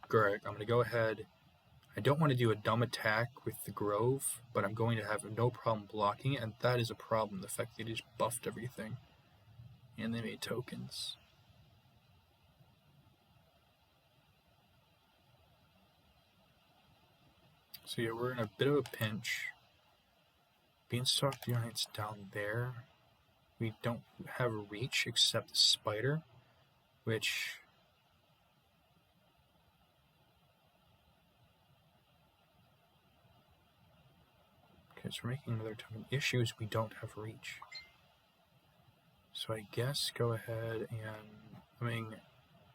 Greg, I'm going to go ahead. I don't want to do a dumb attack with the Grove, but I'm going to have no problem blocking it, and that is a problem, the fact that they just buffed everything. And they made tokens. So yeah, we're in a bit of a pinch. Beanstalk Giant's down there. We don't have a reach except the spider, which... Okay, so we're making another token. The issue is we don't have reach. So I guess go ahead and...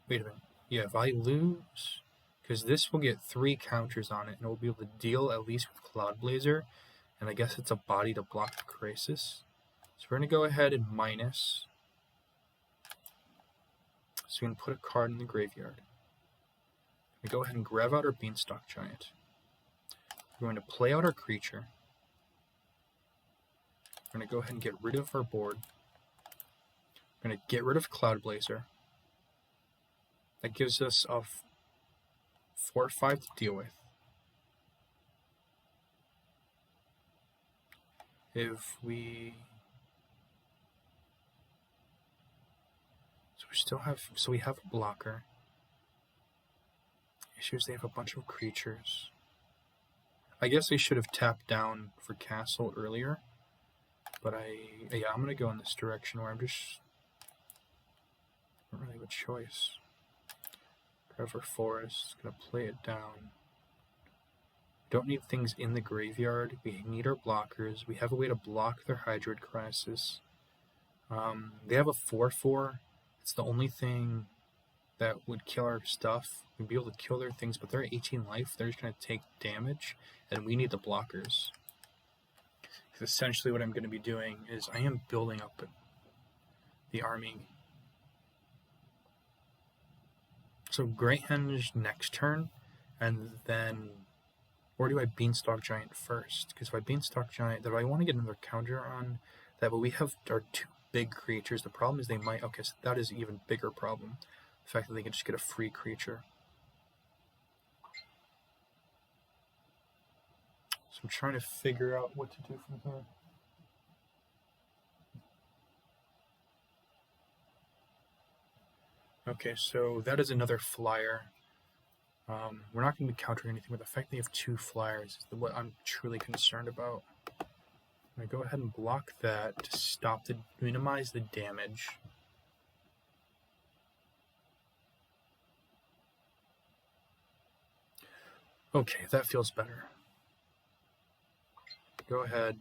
wait a minute. Yeah, if I lose... Because this will get 3 counters on it, and we'll be able to deal at least with Cloud Blazer. And I guess it's a body to block the Crisis. So we're going to go ahead and minus. So we can put a card in the graveyard. We go ahead and grab out our Beanstalk Giant. We're going to play out our creature. We're going to go ahead and get rid of our board. We're going to get rid of Cloud Blazer. That gives us a 4/5 to deal with. If we... So we have a blocker. Issues, they have a bunch of creatures. I guess I should have tapped down for castle earlier. But I'm going to go in this direction where I don't really have a choice. Grab our forest, going to play it down. Don't need things in the graveyard. We need our blockers. We have a way to block their Hydroid Crisis. They have a 4/4. It's the only thing that would kill our stuff. We'd be able to kill their things, but they're 18 life. They're just going to take damage, and we need the blockers. Essentially what I'm going to be doing is I am building up the army. So Great Henge next turn, and then... Or do I Beanstalk Giant first? Because if I Beanstalk Giant, then I want to get another counter on that, but we have our 2 big creatures. The problem is they might... Okay, so that is an even bigger problem. The fact that they can just get a free creature. So I'm trying to figure out what to do from here. Okay, so that is another flyer. We're not going to be countering anything, but the fact they have 2 flyers is what I'm truly concerned about. I'm going to go ahead and block that to minimize the damage. Okay, that feels better. Go ahead,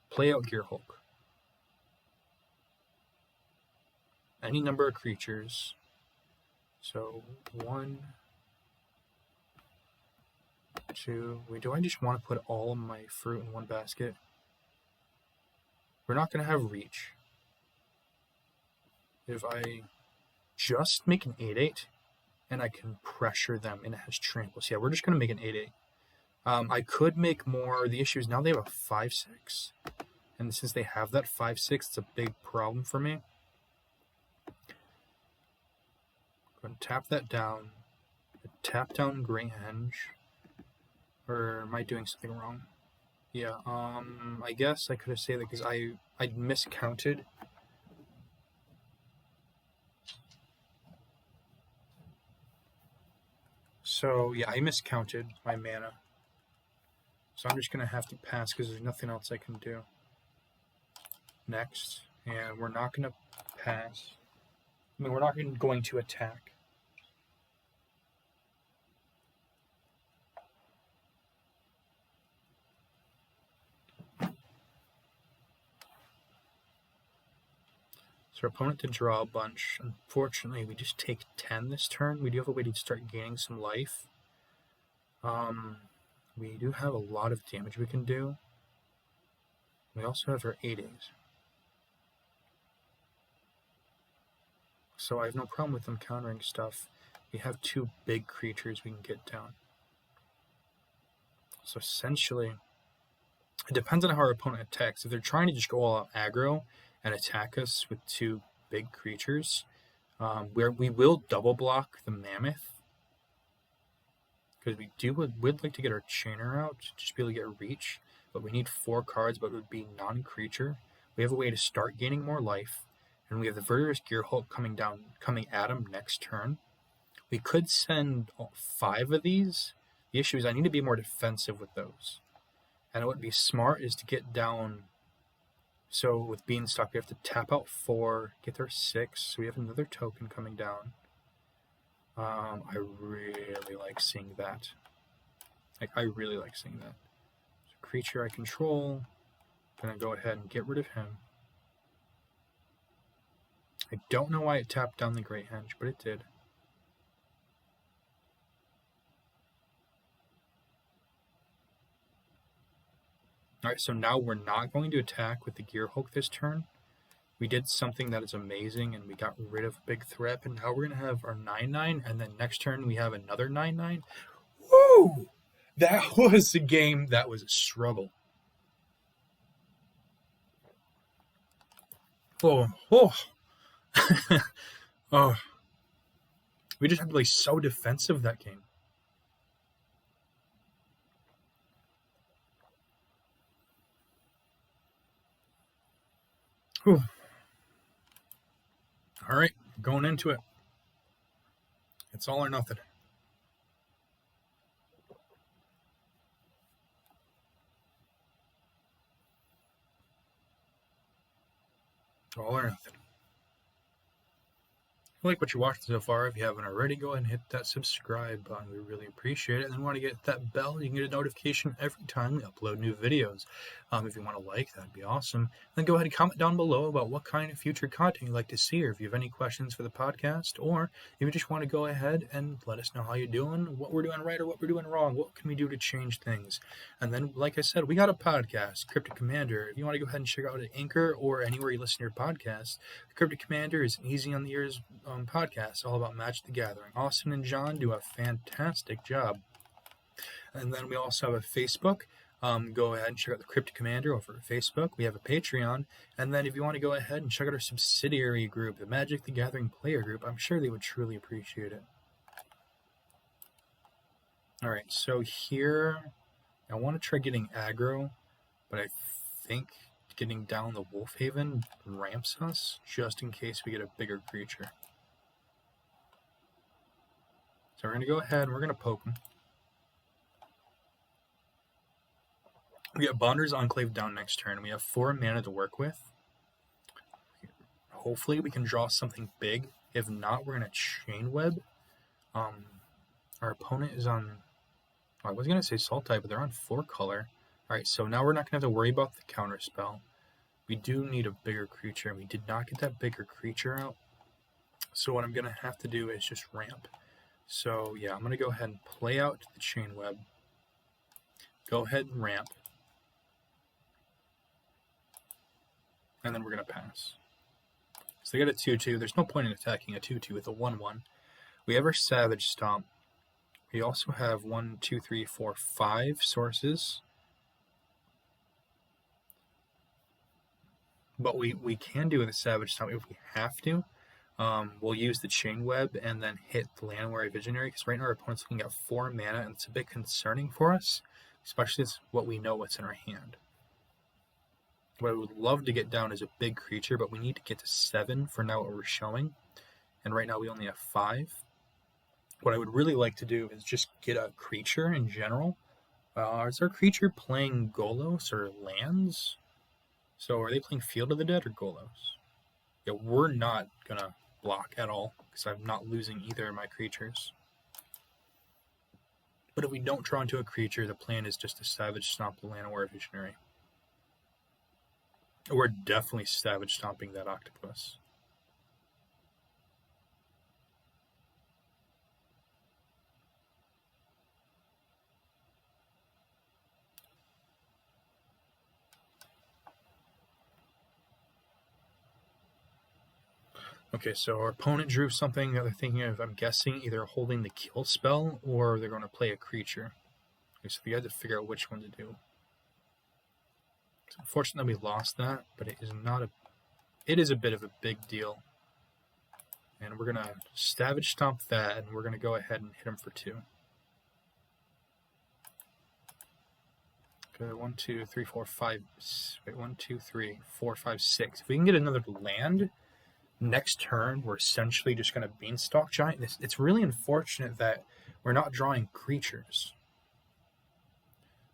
play out Gear Hulk. Any number of creatures. So 1, 2. Do I just want to put all of my fruit in one basket? We're not going to have reach. If I just make an 8/8 and I can pressure them and it has trample. So yeah, we're just going to make an 8/8. I could make more. The issue is now they have a 5/6. And since they have that 5/6, it's a big problem for me. I'm going to tap that down. Tap down Great Henge. Or am I doing something wrong? Yeah, I guess I could have said that because I miscounted. So yeah, I miscounted my mana. So I'm just going to have to pass because there's nothing else I can do. Next, and we're not going to pass. I mean, we're not going to attack. So our opponent did draw a bunch. Unfortunately, we just take 10 this turn. We do have a way to start gaining some life. We do have a lot of damage we can do. We also have our 8/8s. So I have no problem with them countering stuff. We have 2 big creatures we can get down. So essentially, It depends on how our opponent attacks. If they're trying to just go all out aggro and attack us with 2 big creatures, where we will double block the mammoth, because we'd like to get our chainer out, just be able to get reach, but we need 4 cards, but it would be non-creature. We have a way to start gaining more life, and we have the Verdurous Gearhulk coming at him next turn. We could send 5 of these. The issue is I need to be more defensive with those. And what would be smart is to get down. So with Beanstalk, we have to tap out 4, get their 6. So we have another token coming down. I really like seeing that. I really like seeing that. So creature I control, gonna go ahead and get rid of him. I don't know why it tapped down the Great Henge, but it did. Alright, so now we're not going to attack with the Gearhulk this turn. We did something that is amazing, and we got rid of a big threat, and now we're going to have our 9/9, and then next turn we have another 9/9. Woo! That was a game that was a struggle. Oh. Oh. We just had to play so defensive that game. Whew. All right, going into it. It's all or nothing. All or nothing. If you like what you watched so far, if you haven't already, go ahead and hit that subscribe button. We really appreciate it. And then want to get that bell, you can get a notification every time we upload new videos. If you want to like, that'd be awesome. Then go ahead and comment down below about what kind of future content you'd like to see, or if you have any questions for the podcast, or if you just want to go ahead and let us know how you're doing, what we're doing right or what we're doing wrong, what can we do to change things. And then, like I said, we got a podcast, Cryptic Commander. If you want to go ahead and check out Anchor or anywhere you listen to your podcast, Cryptic Commander is an easy on the ears podcast all about Magic the Gathering. Austin and John do a fantastic job. And then we also have a Facebook. Go ahead and check out the Cryptic Commander over at Facebook. We have a Patreon. And then if you want to go ahead and check out our subsidiary group, the Magic the Gathering Player Group, I'm sure they would truly appreciate it. Alright, so here I want to try getting aggro, but I think getting down the Wolfhaven ramps us just in case we get a bigger creature. So we're going to go ahead and we're going to poke him. We got Bonder's Enclave down next turn. We have 4 mana to work with. Hopefully we can draw something big. If not, we're going to Chain Web. Our opponent is on... I was going to say Sultai, but they're on 4 color. Alright, so now we're not going to have to worry about the counter spell. We do need a bigger creature. We did not get that bigger creature out. So what I'm going to have to do is just ramp. So yeah, I'm going to go ahead and play out the Chain Web. Go ahead and ramp. And then we're going to pass. So they got a 2/2. There's no point in attacking a 2/2 with a 1/1. We have our Savage Stomp. We also have 1, 2, 3, 4, 5 sources. But we can do with a Savage Stomp if we have to. We'll use the Chain Web and then hit the Llanowar Visionary, because right now our opponent's looking at 4 mana, and it's a bit concerning for us, especially as what we know what's in our hand. What I would love to get down is a big creature, but we need to get to 7 for now what we're showing. And right now we only have 5. What I would really like to do is just get a creature in general. Is our creature playing Golos or lands? So are they playing Field of the Dead or Golos? Yeah, we're not going to block at all, because I'm not losing either of my creatures. But if we don't draw into a creature, the plan is just to Savage Stomp the Llanowar Visionary. We're definitely Savage Stomping that octopus. Okay, so our opponent drew something that they're thinking of, I'm guessing, either holding the kill spell or they're going to play a creature. Okay, so we had to figure out which one to do. It's unfortunate we lost that, but it is a bit of a big deal. And we're going to Savage Stomp that, and we're going to go ahead and hit him for 2. Okay, 1, 2, 3, 4, 5. Wait, 1, 2, 3, 4, 5, 6. If we can get another land next turn, we're essentially just going to Beanstalk Giant. It's really unfortunate that we're not drawing creatures.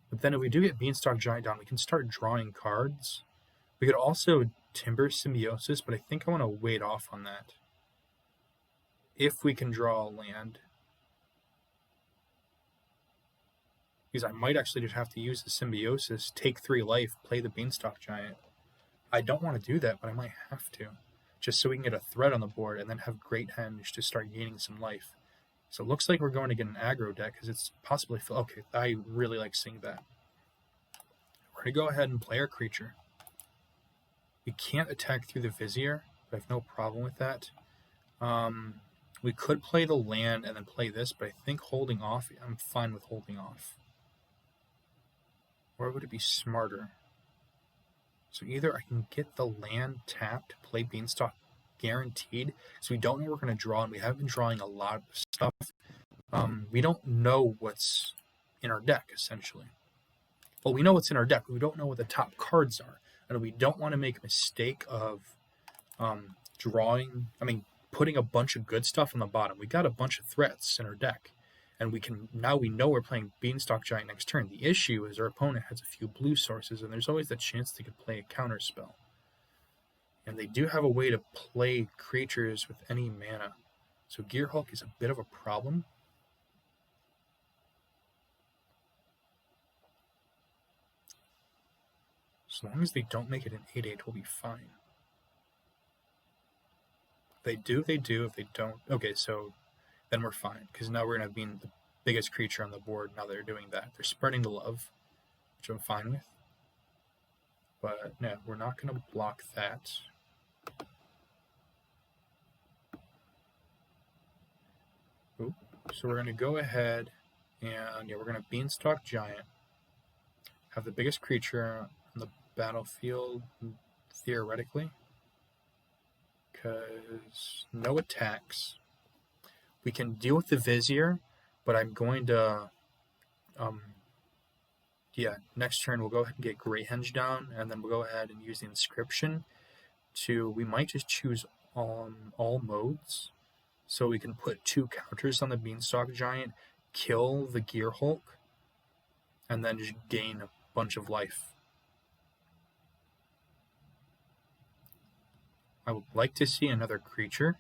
But then if we do get Beanstalk Giant down, we can start drawing cards. We could also Timber Symbiosis, but I think I want to wait off on that. If we can draw a land. Because I might actually just have to use the Symbiosis, take 3 life, play the Beanstalk Giant. I don't want to do that, but I might have to. Just so we can get a threat on the board and then have Great Henge to start gaining some life. So it looks like we're going to get an aggro deck because it's possibly... Okay, I really like seeing that. We're going to go ahead and play our creature. We can't attack through the Vizier, but I have no problem with that. We could play the land and then play this, but I think holding off, I'm fine with holding off. Or would it be smarter? So either I can get the land tapped, play Beanstalk guaranteed, because we don't know what we're going to draw, and we have been drawing a lot of stuff. We don't know what's in our deck, essentially. Well, we know what's in our deck, but we don't know what the top cards are. And we don't want to make a mistake of putting a bunch of good stuff on the bottom. We got a bunch of threats in our deck. And now we know we're playing Beanstalk Giant next turn. The issue is our opponent has a few blue sources, and there's always the chance they could play a counter spell. And they do have a way to play creatures with any mana. So Gearhulk is a bit of a problem. As long as they don't make it an 8/8, we'll be fine. If they do, they do. If they don't, okay, so then we're fine. Because now we're going to be the biggest creature on the board now they're doing that. They're spreading the love, which I'm fine with. But no, we're not going to block that. Ooh. So we're going to go ahead and we're going to Beanstalk Giant. Have the biggest creature on the battlefield, theoretically. Because no attacks. We can deal with the Vizier, but I'm going to... next turn we'll go ahead and get Great Henge down, and then we'll go ahead and use the Inscription to... We might just choose all modes, so we can put 2 counters on the Beanstalk Giant, kill the Gearhulk, and then just gain a bunch of life. I would like to see another creature.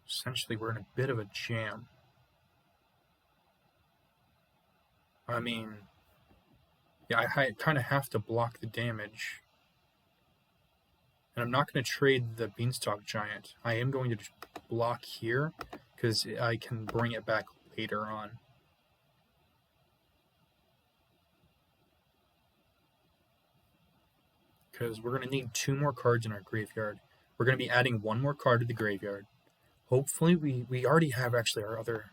Essentially, we're in a bit of a jam. I mean, I kind of have to block the damage. And I'm not going to trade the Beanstalk Giant. I am going to just block here, because I can bring it back later on. Because we're going to need 2 more cards in our graveyard. We're going to be adding 1 more card to the graveyard. Hopefully, we already have actually our other...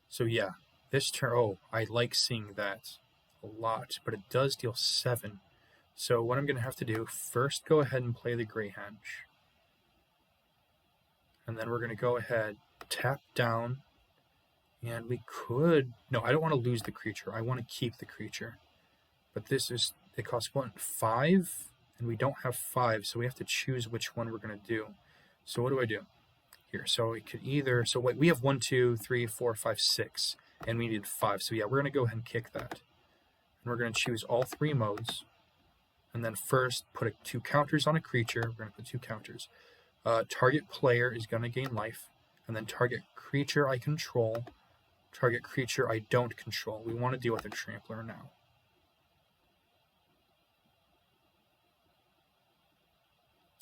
So yeah, this turn... Oh, I like seeing that a lot, but it does deal 7. So what I'm going to have to do, first go ahead and play the Great Henge. And then we're going to go ahead, tap down, and we could... No, I don't want to lose the creature. I want to keep the creature. But this is... It costs 5, and we don't have 5, so we have to choose which one we're going to do. So what do I do? Here, so we could either... So wait, we have 1, 2, 3, 4, 5, 6, and we needed 5. So yeah, we're going to go ahead and kick that. And we're going to choose all 3 modes. And then first, put 2 counters on a creature. We're going to put 2 counters. Target player is going to gain life. And then target creature I control. Target creature I don't control. We want to deal with a Trampler now.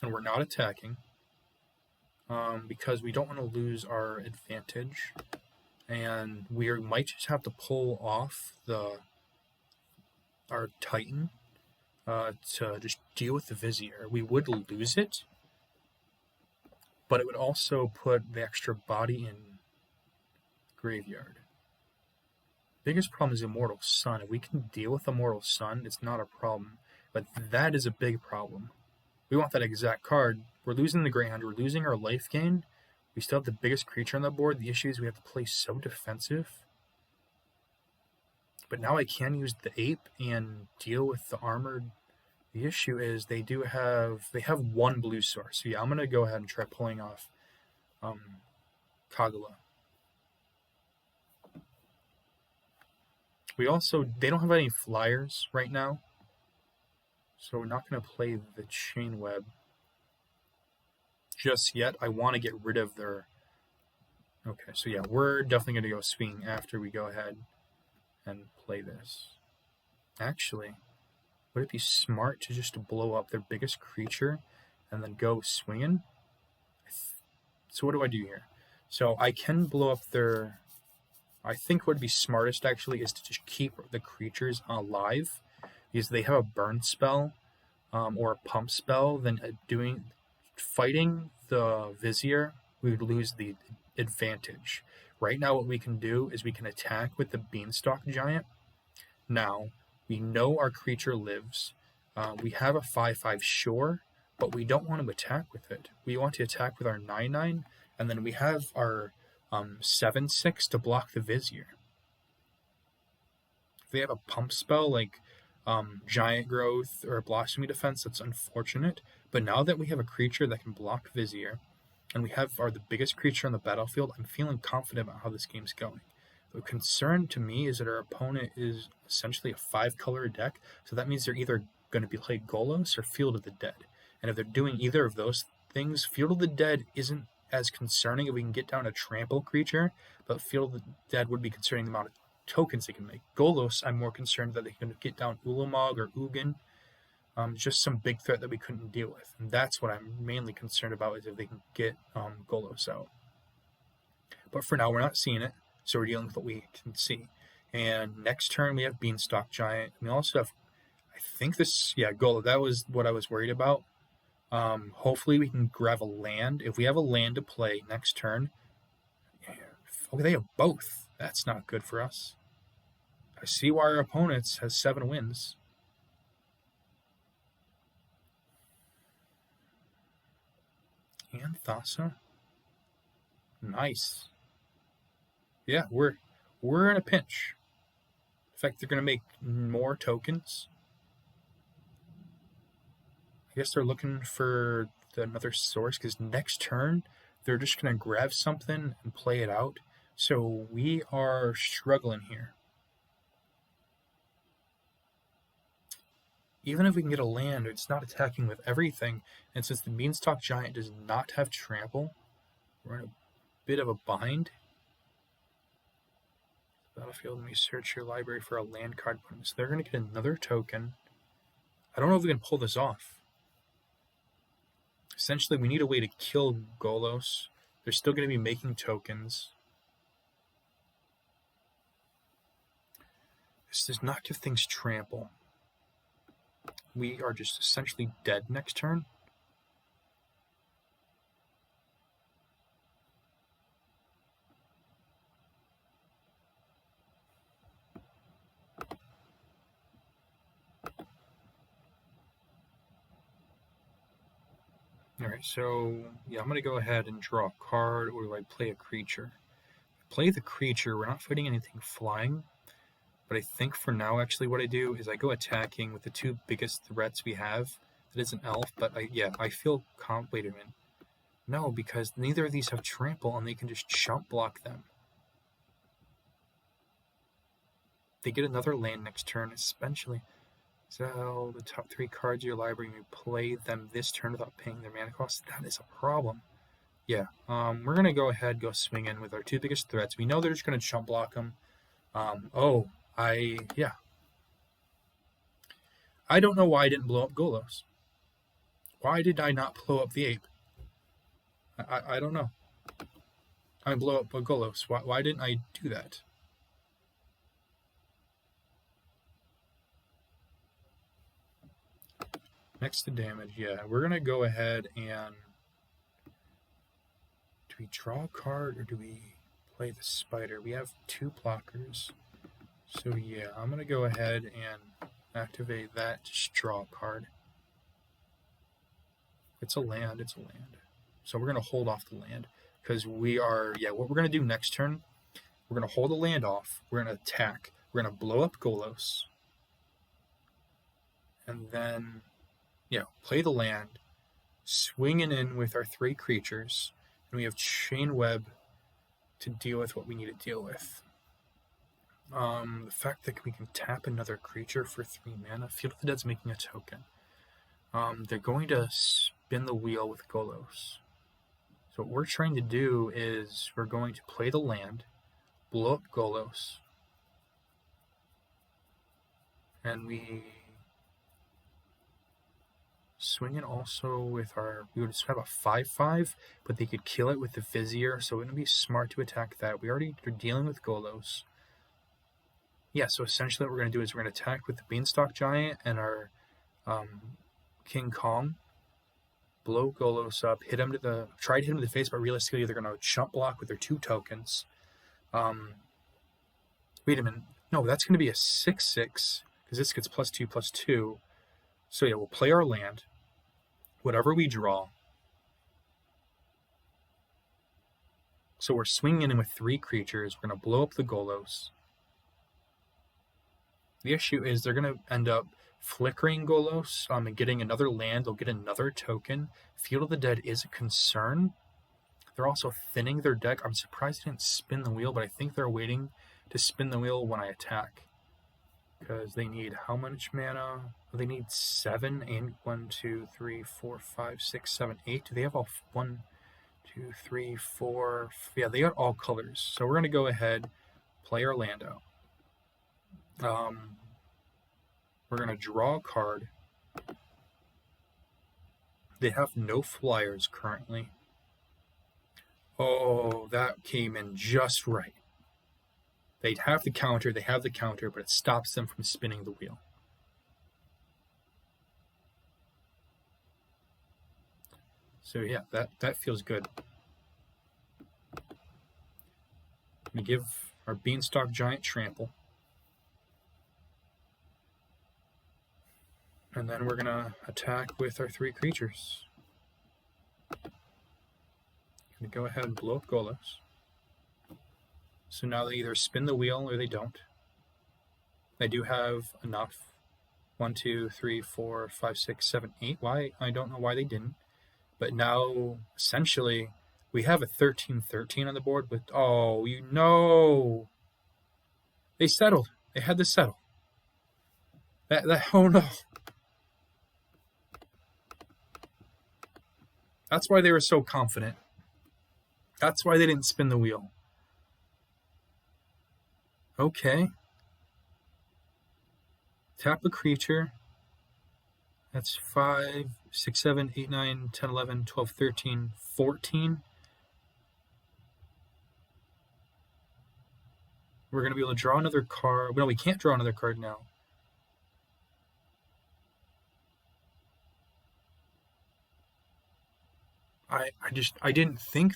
And we're not attacking. Because we don't want to lose our advantage. And we might just have to pull off our Titan. To just deal with the Vizier. We would lose it, but it would also put the extra body in graveyard. biggest problem is Immortal Sun. If we can deal with Immortal Sun, it's not a problem. But that is a big problem. We want that exact card. We're losing the Greyhound. We're losing our life gain. We still have the biggest creature on the board. The issue is we have to play so defensive. But now I can use the Ape and deal with the Armored. The issue is they have one blue source. So yeah, I'm going to go ahead and try pulling off Kagula. They don't have any flyers right now. So we're not going to play the Chain Web just yet. I want to get rid of their... Okay, so yeah, we're definitely going to go swing after we go ahead and play this. Actually, would it be smart to just blow up their biggest creature and then go swinging? So what do I do here? So I can blow up their... I think what would be smartest actually is to just keep the creatures alive, because they have a burn spell or a pump spell. Then fighting the Vizier, we would lose the advantage. Right now what we can do is we can attack with the Beanstalk Giant. Now, we know our creature lives. We have a 5/5 sure, but we don't want to attack with it. We want to attack with our 9/9, and then we have our 7/6 to block the Vizier. If they have a pump spell like Giant Growth or Blossoming Defense, that's unfortunate. But now that we have a creature that can block Vizier, and we have the biggest creature on the battlefield, I'm feeling confident about how this game's going. The concern to me is that our opponent is essentially a 5-color deck, so that means they're either going to be playing Golos or Field of the Dead. And if they're doing either of those things, Field of the Dead isn't as concerning if we can get down a trample creature, but Field of the Dead would be concerning the amount of tokens they can make. Golos, I'm more concerned that they can get down Ulamog or Ugin, just some big threat that we couldn't deal with. And that's what I'm mainly concerned about, is if they can get Golos out. But for now, we're not seeing it, so we're dealing with what we can see. And next turn, we have Beanstalk Giant. We also have, I think this, yeah, Golos. That was what I was worried about. Hopefully we can grab a land. If we have a land to play next turn, okay, they have both. That's not good for us. I see why our opponents has 7 wins. And Thassa. Nice. Yeah, we're in a pinch. In fact, they're going to make more tokens. I guess they're looking for another source, because next turn they're just going to grab something and play it out. So we are struggling here. Even if we can get a land, it's not attacking with everything. And since the Beanstalk Giant does not have trample, we're in a bit of a bind. Battlefield, let me search your library for a land card. So they're going to get another token. I don't know if we can pull this off. Essentially, we need a way to kill Golos. They're still going to be making tokens. This does not give things trample. We are just essentially dead next turn. Alright, so yeah, I'm going to go ahead and draw a card, or do I play a creature? Play the creature. We're not fighting anything flying, but I think for now, actually, what I do is I go attacking with the 2 biggest threats we have. That is an elf, but I feel wait a minute. No, because neither of these have trample, and they can just chump block them. They get another land next turn, especially. So the top 3 cards of your library, you play them this turn without paying their mana cost. That is a problem. Yeah, we're going to go ahead, go swing in with our 2 biggest threats. We know they're just going to chump block them. I don't know why I didn't blow up Golos. Why did I not blow up the Ape? I don't know. I blow up a Golos. Why didn't I do that? Next to damage, yeah. We're going to go ahead and... Do we draw a card or do we play the spider? We have 2 blockers. So yeah, I'm going to go ahead and activate that. Just draw a card. It's a land. It's a land. So we're going to hold off the land. Because we are, what we're going to do next turn, we're going to hold the land off. We're going to attack. We're going to blow up Golos. And then, play the land. Swinging in with our 3 creatures. And we have Chain Web to deal with what we need to deal with. The fact that we can tap another creature for 3 mana. Field of the Dead's making a token. They're going to spin the wheel with Golos. So what we're trying to do is we're going to play the land, blow up Golos, and we swing it also with we would have a 5/5, but they could kill it with the Vizier, so it wouldn't be smart to attack that. We already are dealing with Golos. Yeah, so essentially what we're going to do is we're going to attack with the Beanstalk Giant and our King Kong. Blow Golos up, try to hit him to the face, but realistically they're going to chump block with their 2 tokens. Wait a minute. No, that's going to be a 6/6, because this gets +2/+2. So yeah, we'll play our land. Whatever we draw. So we're swinging in with 3 creatures. We're going to blow up the Golos. The issue is they're going to end up flickering Golos and getting another land. They'll get another token. Field of the Dead is a concern. They're also thinning their deck. I'm surprised they didn't spin the wheel, but I think they're waiting to spin the wheel when I attack. Because they need how much mana? They need 7 and 1, 2, 3, 4, 5, 6, 7, 8. Do they have all 1, 2, 3, 4? Yeah, they got all colors. So we're going to go ahead, play our land out. We're going to draw a card. They have no flyers currently. Oh, that came in just right. They'd have the counter, but it stops them from spinning the wheel. So yeah, that feels good. We give our Beanstalk Giant trample. And then we're going to attack with our 3 creatures. Going to go ahead and blow up Golos. So now they either spin the wheel or they don't. They do have enough. 1, 2, 3, 4, 5, 6, 7, 8. Why? I don't know why they didn't. But now, essentially, we have a 13/13 on the board. But they settled. They had to settle. Oh no. That's why they were so confident. That's why they didn't spin the wheel. Okay. Tap a creature. That's 5, 6, 7, 8, 9, 10, 11, 12, 13, 14. We're going to be able to draw another card. No, we can't draw another card now. I didn't think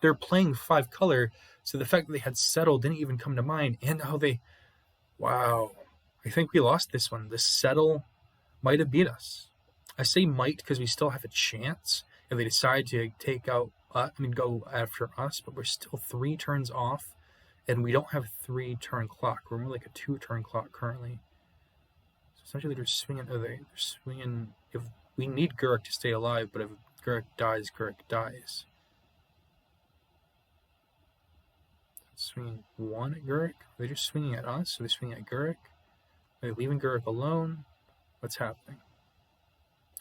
they're playing 5 color, so the fact that they had settled didn't even come to mind. And how wow, I think we lost this one. The settle might have beat us. I say might because we still have a chance if they decide to go after us, but we're still 3 turns off, and we don't have a 3-turn clock. We're more like a 2-turn clock currently. So essentially, they're swinging. They're swinging. If we need Gurk to stay alive, but if Gurk dies, Gurk dies. Swinging 1 at Gurk? Are they just swinging at us? Are they swinging at Gurk? Are they leaving Gurk alone? What's happening?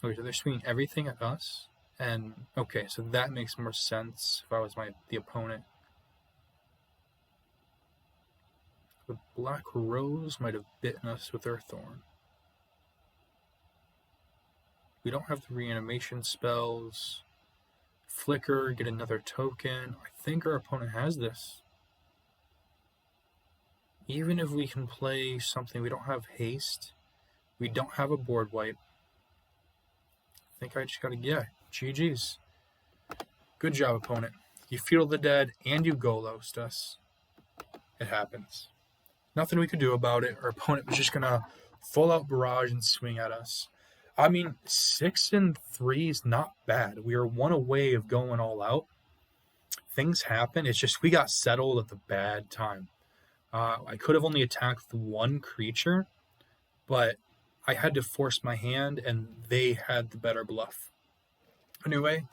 Okay, so they're swinging everything at us. And, okay, so that makes more sense if I was the opponent. The Black Rose might have bitten us with their thorn. We don't have the reanimation spells. Flicker, get another token. I think our opponent has this. Even if we can play something, we don't have haste. We don't have a board wipe. I think I just gotta, GG's. Good job, opponent. You Field of the Dead and you Golos us. It happens. Nothing we could do about it. Our opponent was just gonna full out barrage and swing at us. I mean, 6-3 is not bad. We are one away of going all out. Things happen. It's just we got settled at the bad time. I could have only attacked one creature, but I had to force my hand, and they had the better bluff. Anyway,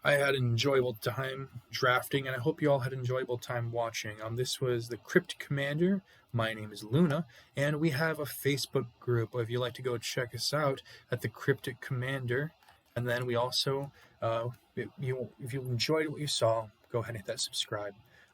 I had an enjoyable time drafting, and I hope you all had an enjoyable time watching. This was the Cryptic Commander. My name is Luna, and we have a Facebook group. If you'd like to go check us out at the Cryptic Commander, and then we also, if you enjoyed what you saw, go ahead and hit that subscribe.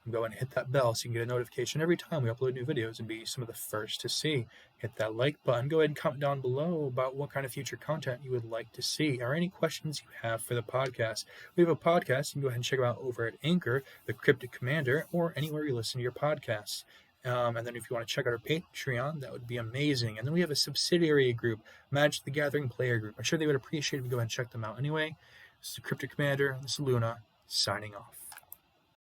Go ahead and hit that bell so you can get a notification every time we upload new videos and be some of the first to see. Hit that like button. Go ahead and comment down below about what kind of future content you would like to see or any questions you have for the podcast. We have a podcast. You can go ahead and check it out over at Anchor, the Cryptic Commander, or anywhere you listen to your podcasts. And then if you want to check out our Patreon, that would be amazing. And then we have a subsidiary group, Magic the Gathering Player Group. I'm sure they would appreciate it if you go ahead and check them out. Anyway, this is the Cryptic Commander. This is Luna, signing off.